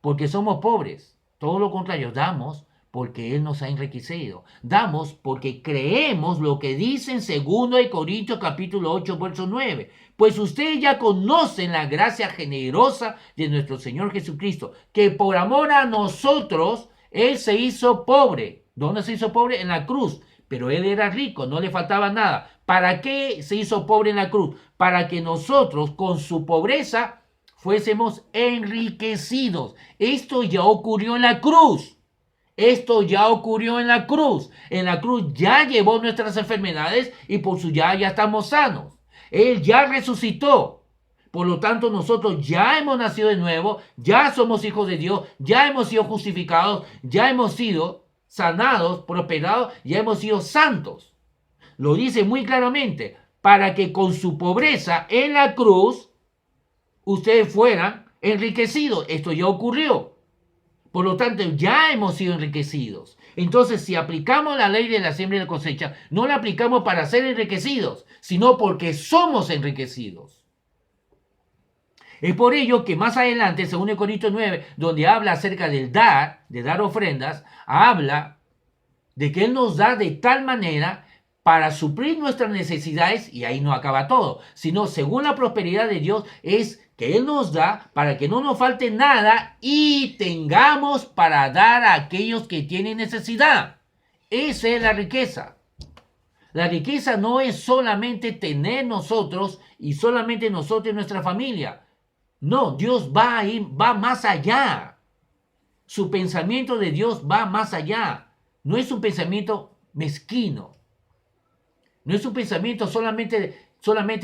porque somos pobres, todo lo contrario, damos porque Él nos ha enriquecido. Damos porque creemos lo que dice en 2 Corintios capítulo 8, verso 9. Pues ustedes ya conocen la gracia generosa de nuestro Señor Jesucristo, que por amor a nosotros, Él se hizo pobre. ¿Dónde se hizo pobre? En la cruz. Pero Él era rico, no le faltaba nada. ¿Para qué se hizo pobre en la cruz? Para que nosotros, con su pobreza, fuésemos enriquecidos. Esto ya ocurrió en la cruz. Esto ya ocurrió en la cruz. En la cruz ya llevó nuestras enfermedades y por su ya estamos sanos. Él ya resucitó. Por lo tanto, nosotros ya hemos nacido de nuevo, ya somos hijos de Dios, ya hemos sido justificados, ya hemos sido sanados, prosperados, ya hemos sido santos. Lo dice muy claramente, para que con su pobreza en la cruz ustedes fueran enriquecidos. Esto ya ocurrió. Por lo tanto, ya hemos sido enriquecidos. Entonces, si aplicamos la ley de la siembra y la cosecha, no la aplicamos para ser enriquecidos, sino porque somos enriquecidos. Es por ello que más adelante, según Corintios 9, donde habla acerca del dar, de dar ofrendas, habla de que Él nos da de tal manera para suplir nuestras necesidades, y ahí no acaba todo, sino según la prosperidad de Dios es que Él nos da para que no nos falte nada y tengamos para dar a aquellos que tienen necesidad. Esa es la riqueza. La riqueza no es solamente tener nosotros y solamente nosotros y nuestra familia. No, Dios va más allá. Su pensamiento de Dios va más allá. No es un pensamiento mezquino. No es un pensamiento solamente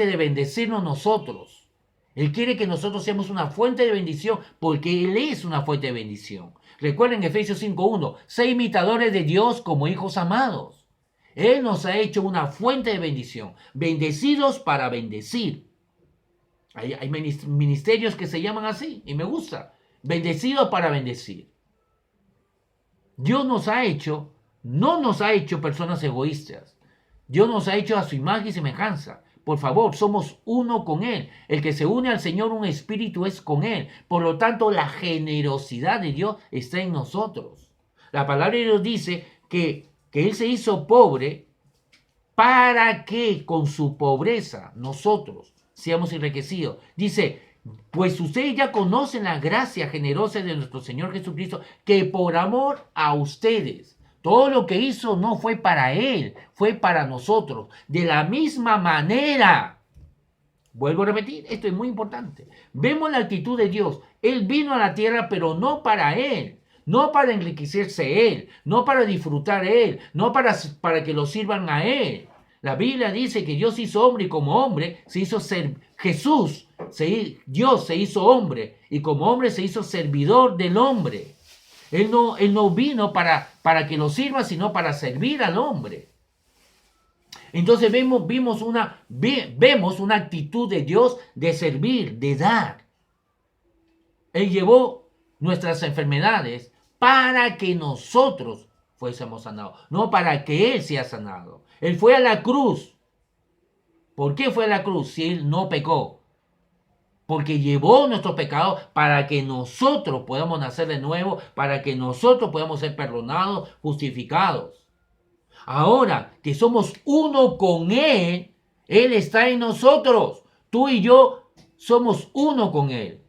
de bendecirnos nosotros. Él quiere que nosotros seamos una fuente de bendición porque Él es una fuente de bendición. Recuerden Efesios 5.1, sé imitadores de Dios como hijos amados. Él nos ha hecho una fuente de bendición, bendecidos para bendecir. Hay ministerios que se llaman así y me gusta, bendecidos para bendecir. Dios no nos ha hecho personas egoístas. Dios nos ha hecho a su imagen y semejanza. Por favor, somos uno con Él. El que se une al Señor, un espíritu es con Él. Por lo tanto, la generosidad de Dios está en nosotros. La palabra de Dios dice que Él se hizo pobre para que con su pobreza nosotros seamos enriquecidos. Dice, pues ustedes ya conocen la gracia generosa de nuestro Señor Jesucristo, que por amor a ustedes, todo lo que hizo no fue para Él, fue para nosotros. De la misma manera, vuelvo a repetir, esto es muy importante. Vemos la actitud de Dios. Él vino a la tierra, pero no para Él. No para enriquecerse Él, no para disfrutar Él, no para que lo sirvan a Él. La Biblia dice que Dios se hizo hombre y como hombre se hizo ser Jesús. Dios se hizo hombre y como hombre se hizo servidor del hombre. Él no vino para que lo sirva, sino para servir al hombre. Entonces vemos una actitud de Dios de servir, de dar. Él llevó nuestras enfermedades para que nosotros fuésemos sanados, no para que Él sea sanado. Él fue a la cruz. ¿Por qué fue a la cruz si Él no pecó? Porque llevó nuestros pecados para que nosotros podamos nacer de nuevo, para que nosotros podamos ser perdonados, justificados. Ahora que somos uno con Él, Él está en nosotros. Tú y yo somos uno con Él.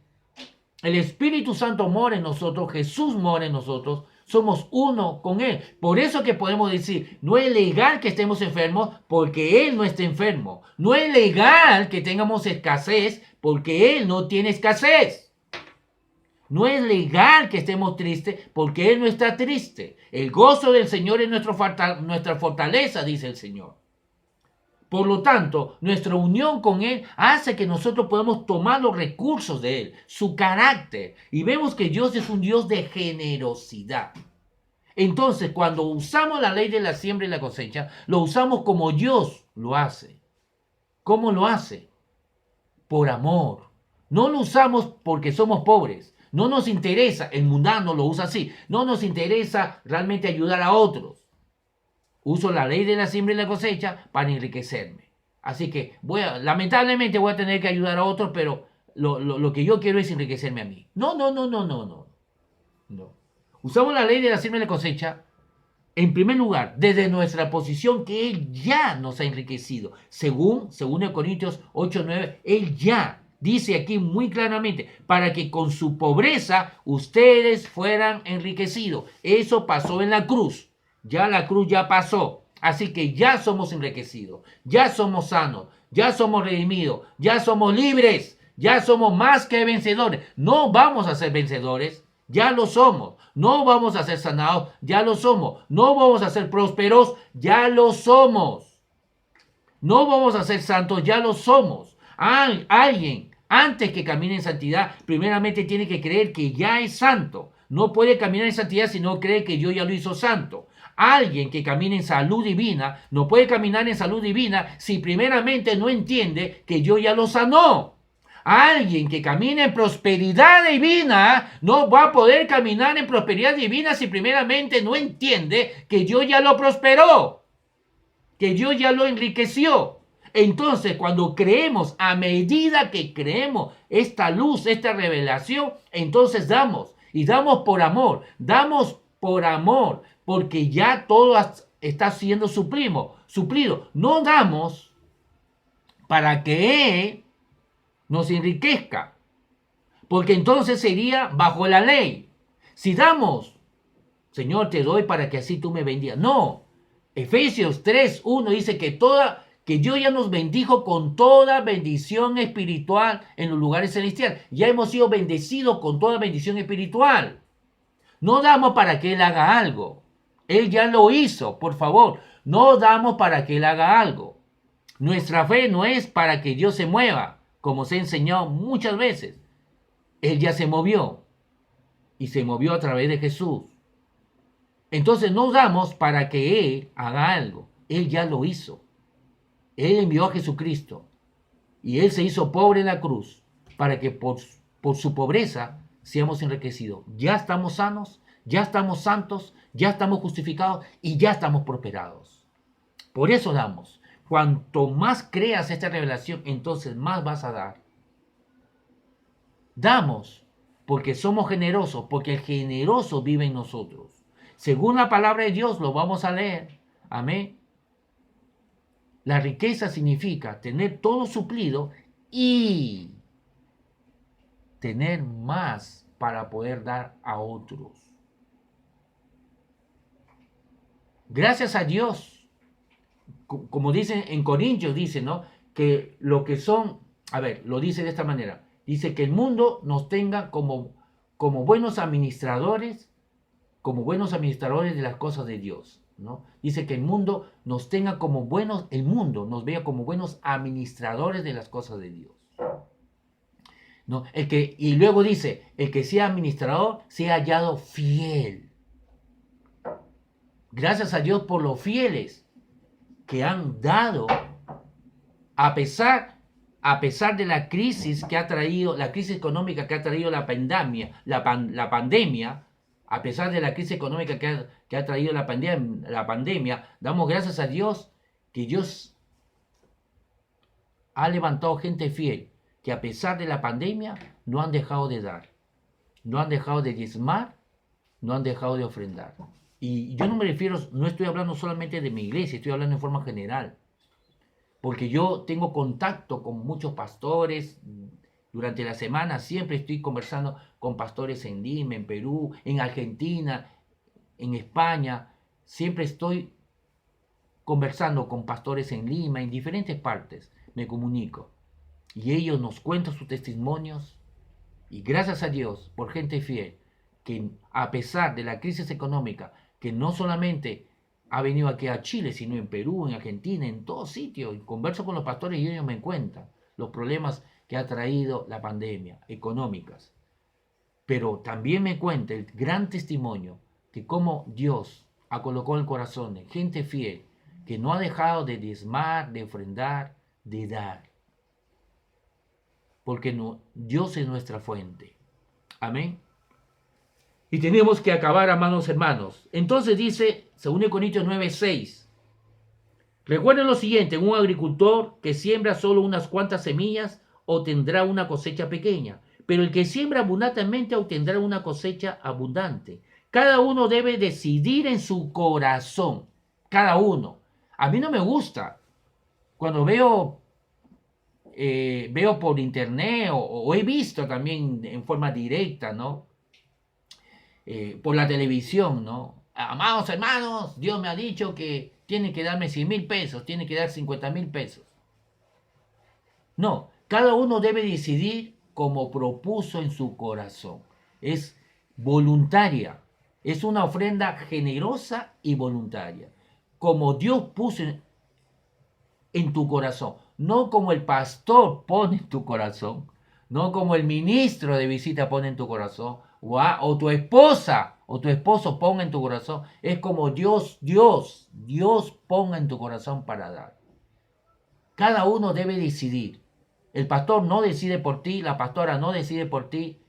El Espíritu Santo mora en nosotros, Jesús mora en nosotros, somos uno con Él. Por eso que podemos decir, no es legal que estemos enfermos porque Él no está enfermo. No es legal que tengamos escasez porque Él no tiene escasez. No es legal que estemos tristes porque Él no está triste. El gozo del Señor es nuestra fortaleza, dice el Señor. Por lo tanto, nuestra unión con Él hace que nosotros podamos tomar los recursos de Él, su carácter. Y vemos que Dios es un Dios de generosidad. Entonces, cuando usamos la ley de la siembra y la cosecha, lo usamos como Dios lo hace. ¿Cómo lo hace? Por amor. No lo usamos porque somos pobres. No nos interesa, el mundano lo usa así, no nos interesa realmente ayudar a otros. Uso la ley de la siembra y la cosecha para enriquecerme. Así que lamentablemente voy a tener que ayudar a otros, pero lo que yo quiero es enriquecerme a mí. No. Usamos la ley de la siembra y la cosecha, en primer lugar, desde nuestra posición que Él ya nos ha enriquecido. Según Corintios 8:9, Él ya dice aquí muy claramente, para que con su pobreza ustedes fueran enriquecidos. Eso pasó en la cruz. Ya la cruz ya pasó. Así que ya somos enriquecidos, ya somos sanos, ya somos redimidos, ya somos libres, ya somos más que vencedores. No vamos a ser vencedores, ya lo somos. No vamos a ser sanados, ya lo somos. No vamos a ser prósperos, ya lo somos. No vamos a ser santos, ya lo somos. Alguien, antes que camine en santidad, primeramente tiene que creer que ya es santo. No puede caminar en santidad si no cree que Dios ya lo hizo santo. Alguien que camine en salud divina no puede caminar en salud divina si primeramente no entiende que Dios ya lo sanó. Alguien que camina en prosperidad divina no va a poder caminar en prosperidad divina si primeramente no entiende que Dios ya lo prosperó, que Dios ya lo enriqueció. Entonces, cuando creemos, a medida que creemos esta luz, esta revelación, entonces damos. Y damos por amor. Damos por amor. Porque ya todo está siendo suplido. No damos para que Él nos enriquezca. Porque entonces sería bajo la ley. Si damos, Señor, te doy para que así tú me bendigas. No. Efesios 3:1 dice que Dios ya nos bendijo con toda bendición espiritual en los lugares celestiales. Ya hemos sido bendecidos con toda bendición espiritual. No damos para que Él haga algo. Él ya lo hizo, por favor. No damos para que Él haga algo. Nuestra fe no es para que Dios se mueva, como se ha enseñado muchas veces. Él ya se movió. Y se movió a través de Jesús. Entonces no damos para que Él haga algo. Él ya lo hizo. Él envió a Jesucristo. Y Él se hizo pobre en la cruz para que por su pobreza seamos enriquecidos. Ya estamos sanos, ya estamos santos, ya estamos justificados y ya estamos prosperados. Por eso damos. Cuanto más creas esta revelación, entonces más vas a dar. Damos porque somos generosos, porque el generoso vive en nosotros. Según la palabra de Dios, lo vamos a leer. Amén. La riqueza significa tener todo suplido y tener más para poder dar a otros. Gracias a Dios, como dicen en Corintios, dice, ¿no? Que lo que son, lo dice de esta manera, dice que el mundo nos tenga como buenos administradores, de las cosas de Dios, ¿no? Dice que el mundo nos tenga el mundo nos vea como buenos administradores de las cosas de Dios, ¿no? Y luego dice, el que sea administrador sea hallado fiel. Gracias a Dios por los fieles que han dado, a pesar de la crisis que ha traído, la crisis económica que ha traído la pandemia, a pesar de la crisis económica que ha traído la pandemia, damos gracias a Dios que Dios ha levantado gente fiel, que a pesar de la pandemia no han dejado de dar, no han dejado de diezmar, no han dejado de ofrendar. Y yo no estoy hablando solamente de mi iglesia, estoy hablando en forma general. Porque yo tengo contacto con muchos pastores. Durante la semana siempre estoy conversando con pastores en Lima, en Perú, en Argentina, en España. Siempre estoy conversando con pastores en Lima, en diferentes partes. Me comunico. Y ellos nos cuentan sus testimonios. Y gracias a Dios por gente fiel, que a pesar de la crisis económica, que no solamente ha venido aquí a Chile, sino en Perú, en Argentina, en todos sitios. Y converso con los pastores y ellos me cuentan los problemas que ha traído la pandemia, económicas. Pero también me cuenta el gran testimonio que como Dios ha colocado en el corazón de gente fiel, que no ha dejado de diezmar, de ofrendar, de dar. Porque no, Dios es nuestra fuente. Amén. Y tenemos que acabar, amados hermanos. Entonces dice, 2 Corintios 9:6. Recuerden lo siguiente, un agricultor que siembra solo unas cuantas semillas obtendrá una cosecha pequeña, pero el que siembra abundantemente obtendrá una cosecha abundante. Cada uno debe decidir en su corazón, cada uno. A mí no me gusta cuando veo por internet o he visto también en forma directa, ¿no? Por la televisión, ¿no? Amados hermanos, Dios me ha dicho que tiene que darme 100,000 pesos, tiene que dar 50,000 pesos. No, cada uno debe decidir como propuso en su corazón. Es voluntaria, es una ofrenda generosa y voluntaria, como Dios puso en tu corazón, no como el pastor pone en tu corazón, no como el ministro de visita pone en tu corazón, o tu esposa o tu esposo ponga en tu corazón. Es como Dios ponga en tu corazón para dar. Cada uno debe decidir. El pastor no decide por ti, la pastora no decide por ti,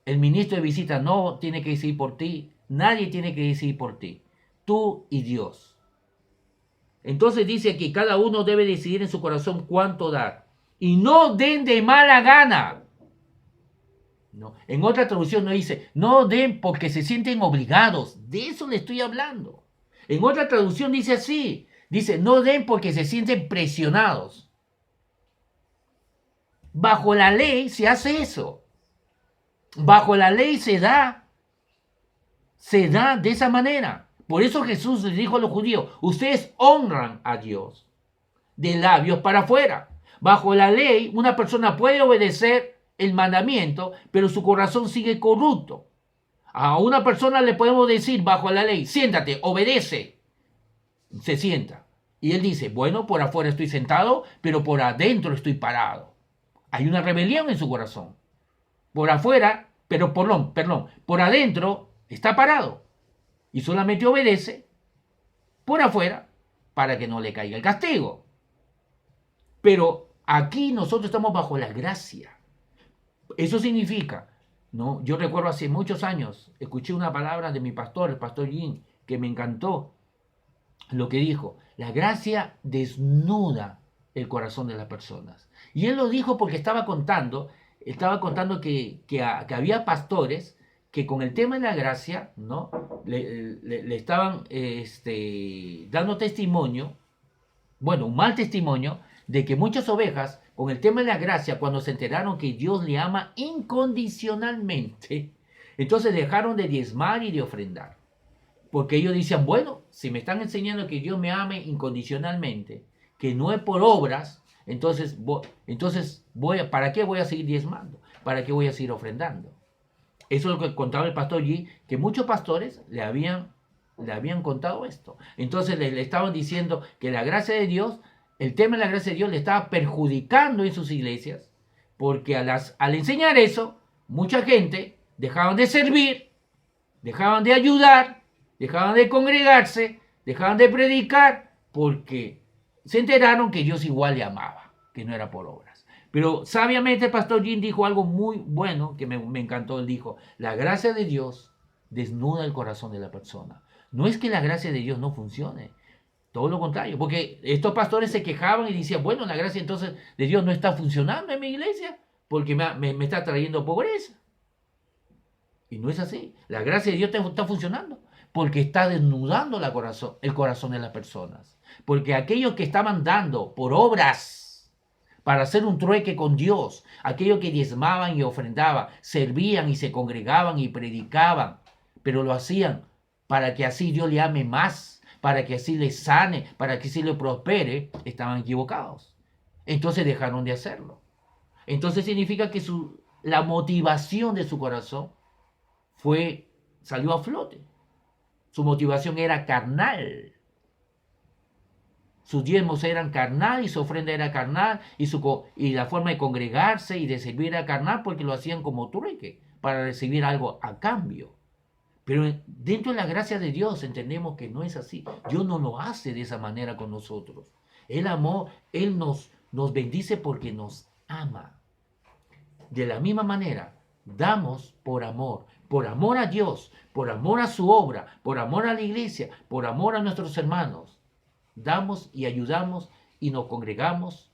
el ministro de visita no tiene que decidir por ti, nadie tiene que decidir por ti, tú y Dios. Entonces dice que cada uno debe decidir en su corazón cuánto dar. Y no den de mala gana. No. En otra traducción no dice, no den porque se sienten obligados. De eso le estoy hablando. En otra traducción dice así. Dice, no den porque se sienten presionados. Bajo la ley se hace eso. Bajo la ley se da de esa manera. Por eso Jesús les dijo a los judíos, ustedes honran a Dios de labios para afuera. Bajo la ley, una persona puede obedecer el mandamiento, pero su corazón sigue corrupto. A una persona le podemos decir bajo la ley, siéntate, obedece. Se sienta. Y él dice, bueno, por afuera estoy sentado, pero por adentro estoy parado. Hay una rebelión en su corazón. Por afuera, por adentro está parado. Y solamente obedece por afuera para que no le caiga el castigo. Pero aquí nosotros estamos bajo la gracia. Eso significa, ¿no? Yo recuerdo hace muchos años, escuché una palabra de mi pastor, el pastor Jim, que me encantó lo que dijo. La gracia desnuda el corazón de las personas. Y él lo dijo porque estaba contando que había pastores que con el tema de la gracia, ¿no? le estaban dando testimonio, bueno, un mal testimonio, de que muchas ovejas, con el tema de la gracia, cuando se enteraron que Dios le ama incondicionalmente, entonces dejaron de diezmar y de ofrendar. Porque ellos decían, bueno, si me están enseñando que Dios me ame incondicionalmente, que no es por obras, entonces ¿para qué voy a seguir diezmando? ¿Para qué voy a seguir ofrendando? Eso es lo que contaba el pastor G, que muchos pastores le habían contado esto. Entonces le estaban diciendo que la gracia de Dios, el tema de la gracia de Dios le estaba perjudicando en sus iglesias, porque al enseñar eso, mucha gente dejaban de servir, dejaban de ayudar, dejaban de congregarse, dejaban de predicar, porque se enteraron que Dios igual le amaba, que no era por obras. Pero sabiamente el pastor Jim dijo algo muy bueno que me encantó. Él dijo, la gracia de Dios desnuda el corazón de la persona. No es que la gracia de Dios no funcione, todo lo contrario, porque estos pastores se quejaban y decían, bueno, la gracia entonces de Dios no está funcionando en mi iglesia porque me está trayendo pobreza. Y no es así. La gracia de Dios está funcionando porque está desnudando el corazón de las personas. Porque aquellos que estaban dando por obras para hacer un trueque con Dios, aquellos que diezmaban y ofrendaban, servían y se congregaban y predicaban, pero lo hacían para que así Dios le ame más, para que así le sane, para que así le prospere, estaban equivocados. Entonces dejaron de hacerlo. Entonces significa que la motivación de su corazón salió a flote. Su motivación era carnal. Sus diezmos eran carnal y su ofrenda era carnal y la forma de congregarse y de servir era carnal porque lo hacían como trueque para recibir algo a cambio. Pero dentro de la gracia de Dios entendemos que no es así. Dios no lo hace de esa manera con nosotros. Él nos bendice porque nos ama. De la misma manera, damos por amor a Dios, por amor a su obra, por amor a la iglesia, por amor a nuestros hermanos. Damos y ayudamos y nos congregamos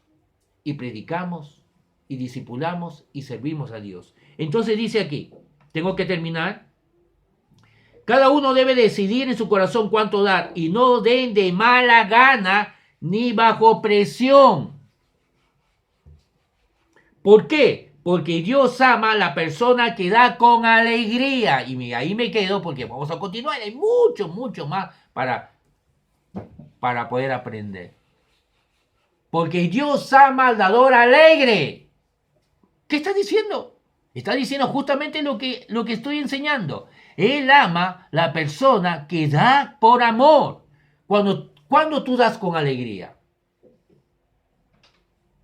y predicamos y discipulamos y servimos a Dios. Entonces dice aquí, tengo que terminar. Cada uno debe decidir en su corazón cuánto dar y no den de mala gana ni bajo presión. ¿Por qué? Porque Dios ama a la persona que da con alegría. Y ahí me quedo porque vamos a continuar. Hay mucho, mucho más para poder aprender. Porque Dios ama al dador alegre. ¿Qué está diciendo? Está diciendo justamente lo que estoy enseñando. Él ama la persona que da por amor. Cuando tú das con alegría.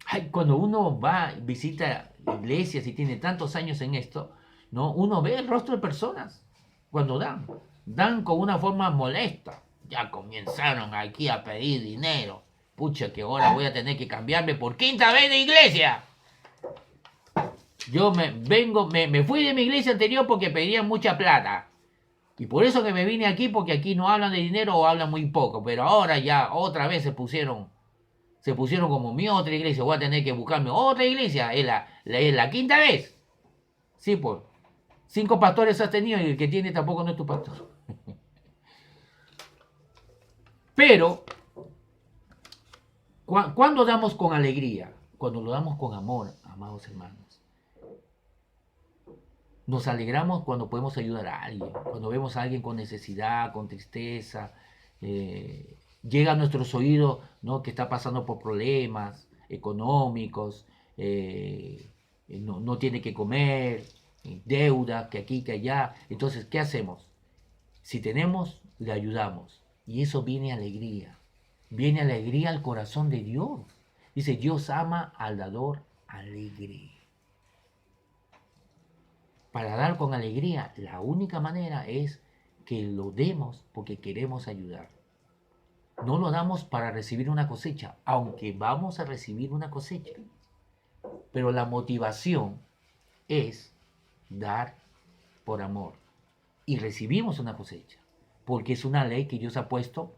Ay, cuando uno va, visita iglesias y tiene tantos años en esto, ¿no? Uno ve el rostro de personas cuando dan. Dan con una forma molesta. Ya comenzaron aquí a pedir dinero. Pucha, que ahora voy a tener que cambiarme por quinta vez de iglesia. Yo me fui de mi iglesia anterior porque pedían mucha plata. Y por eso que me vine aquí, porque aquí no hablan de dinero o hablan muy poco. Pero ahora ya otra vez se pusieron como mi otra iglesia. Voy a tener que buscarme otra iglesia. Es la quinta vez. Sí, pues. 5 pastores has tenido y el que tiene tampoco no es tu pastor. Pero, ¿cuándo damos con alegría? Cuando lo damos con amor, amados hermanos. Nos alegramos cuando podemos ayudar a alguien, cuando vemos a alguien con necesidad, con tristeza. Llega a nuestros oídos, ¿no?, que está pasando por problemas económicos, no tiene que comer, deudas, que aquí, que allá. Entonces, ¿qué hacemos? Si tenemos, le ayudamos. Y eso viene alegría. Viene alegría al corazón de Dios. Dice, Dios ama al dador alegre. Para dar con alegría, la única manera es que lo demos porque queremos ayudar. No lo damos para recibir una cosecha, aunque vamos a recibir una cosecha. Pero la motivación es dar por amor. Y recibimos una cosecha, porque es una ley que Dios ha puesto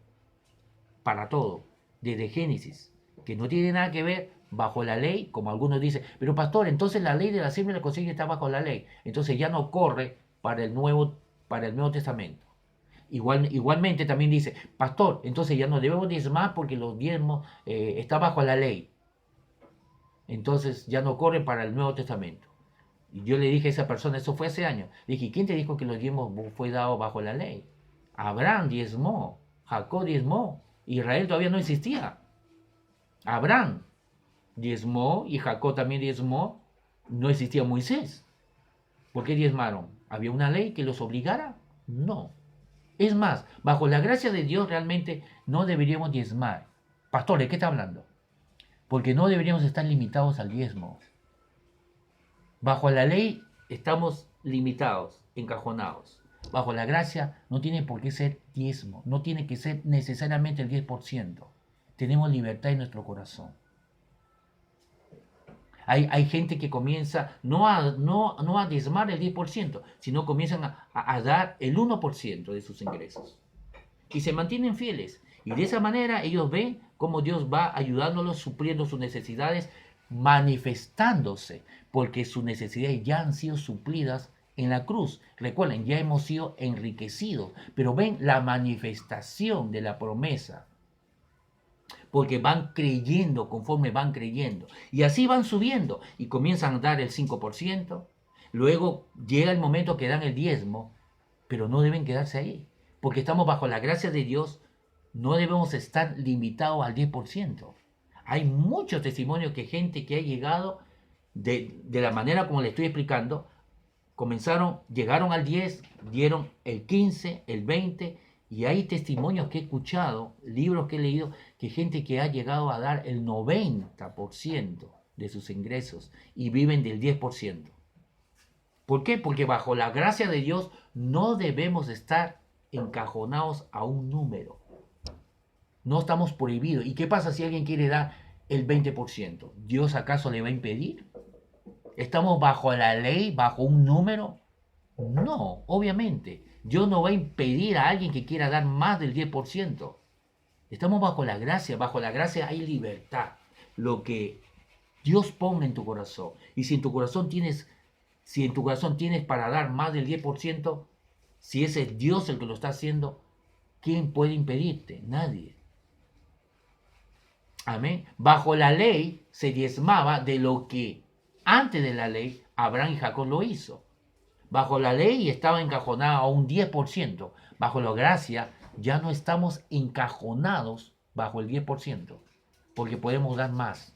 para todo, desde Génesis, que no tiene nada que ver bajo la ley, como algunos dicen, pero pastor, entonces la ley de la siembra y la cosecha está bajo la ley, entonces ya no corre para el Nuevo Testamento. Igualmente también dice, pastor, entonces ya no debemos diezmar porque los diezmos está bajo la ley, entonces ya no corre para el Nuevo Testamento. Y yo le dije a esa persona, eso fue hace años, le dije, ¿quién te dijo que los diezmos fue dado bajo la ley? Abraham diezmó, Jacob diezmó, Israel todavía no existía. Abraham diezmó y Jacob también diezmó, no existía Moisés. ¿Por qué diezmaron? ¿Había una ley que los obligara? No. Es más, bajo la gracia de Dios realmente no deberíamos diezmar. Pastor, ¿de qué está hablando? Porque no deberíamos estar limitados al diezmo. Bajo la ley estamos limitados, encajonados. Bajo la gracia no tiene por qué ser diezmo, no tiene que ser necesariamente el 10%. Tenemos libertad en nuestro corazón. Hay gente que comienza no a diezmar el 10%, sino comienzan a dar el 1% de sus ingresos. Y se mantienen fieles. Y de esa manera ellos ven cómo Dios va ayudándolos, supliendo sus necesidades, manifestándose, porque sus necesidades ya han sido suplidas en la cruz. Recuerden, ya hemos sido enriquecidos, pero ven la manifestación de la promesa. Porque van creyendo conforme van creyendo. Y así van subiendo y comienzan a dar el 5%. Luego llega el momento que dan el diezmo, pero no deben quedarse ahí. Porque estamos bajo la gracia de Dios, no debemos estar limitados al 10%. Hay muchos testimonios que gente que ha llegado de la manera como le estoy explicando, llegaron al 10, dieron el 15, el 20%. Y hay testimonios que he escuchado, libros que he leído, que gente que ha llegado a dar el 90% de sus ingresos y viven del 10%. ¿Por qué? Porque bajo la gracia de Dios no debemos estar encajonados a un número. No estamos prohibidos. ¿Y qué pasa si alguien quiere dar el 20%? ¿Dios acaso le va a impedir? ¿Estamos bajo la ley, bajo un número? No, obviamente. Dios no va a impedir a alguien que quiera dar más del 10%. Estamos bajo la gracia. Bajo la gracia hay libertad. Lo que Dios ponga en tu corazón. Y si en tu corazón tienes para dar más del 10%, si ese es Dios el que lo está haciendo, ¿quién puede impedirte? Nadie. Amén. Bajo la ley se diezmaba de lo que antes de la ley Abraham y Jacob lo hizo. Bajo la ley estaba encajonado a un 10%. Bajo la gracia ya no estamos encajonados bajo el 10%, porque podemos dar más.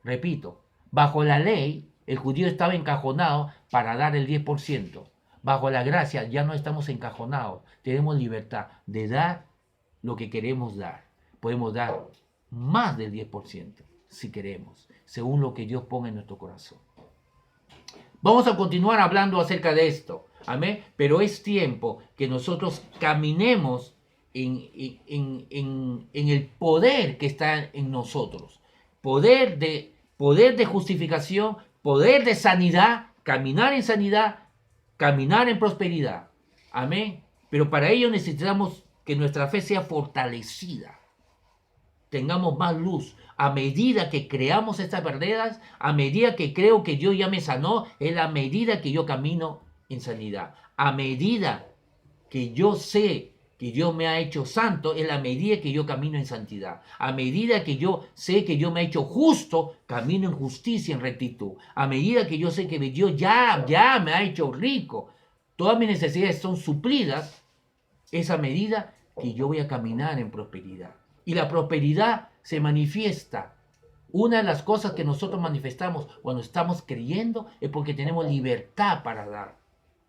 Repito, bajo la ley el judío estaba encajonado para dar el 10%. Bajo la gracia ya no estamos encajonados. Tenemos libertad de dar lo que queremos dar. Podemos dar más del 10% si queremos, según lo que Dios ponga en nuestro corazón. Vamos a continuar hablando acerca de esto. Amén. Pero es tiempo que nosotros caminemos en el poder que está en nosotros. Poder de justificación, poder de sanidad, caminar en prosperidad. Amén. Pero para ello necesitamos que nuestra fe sea fortalecida. Tengamos más luz. A medida que creamos estas verdades, a medida que creo que Dios ya me sanó, es la medida que yo camino en sanidad. A medida que yo sé que Dios me ha hecho santo, es la medida que yo camino en santidad. A medida que yo sé que Dios me ha hecho justo, camino en justicia, en rectitud. A medida que yo sé que Dios ya me ha hecho rico, todas mis necesidades son suplidas, es a medida que yo voy a caminar en prosperidad. Y la prosperidad se manifiesta. Una de las cosas que nosotros manifestamos cuando estamos creyendo es porque tenemos libertad para dar.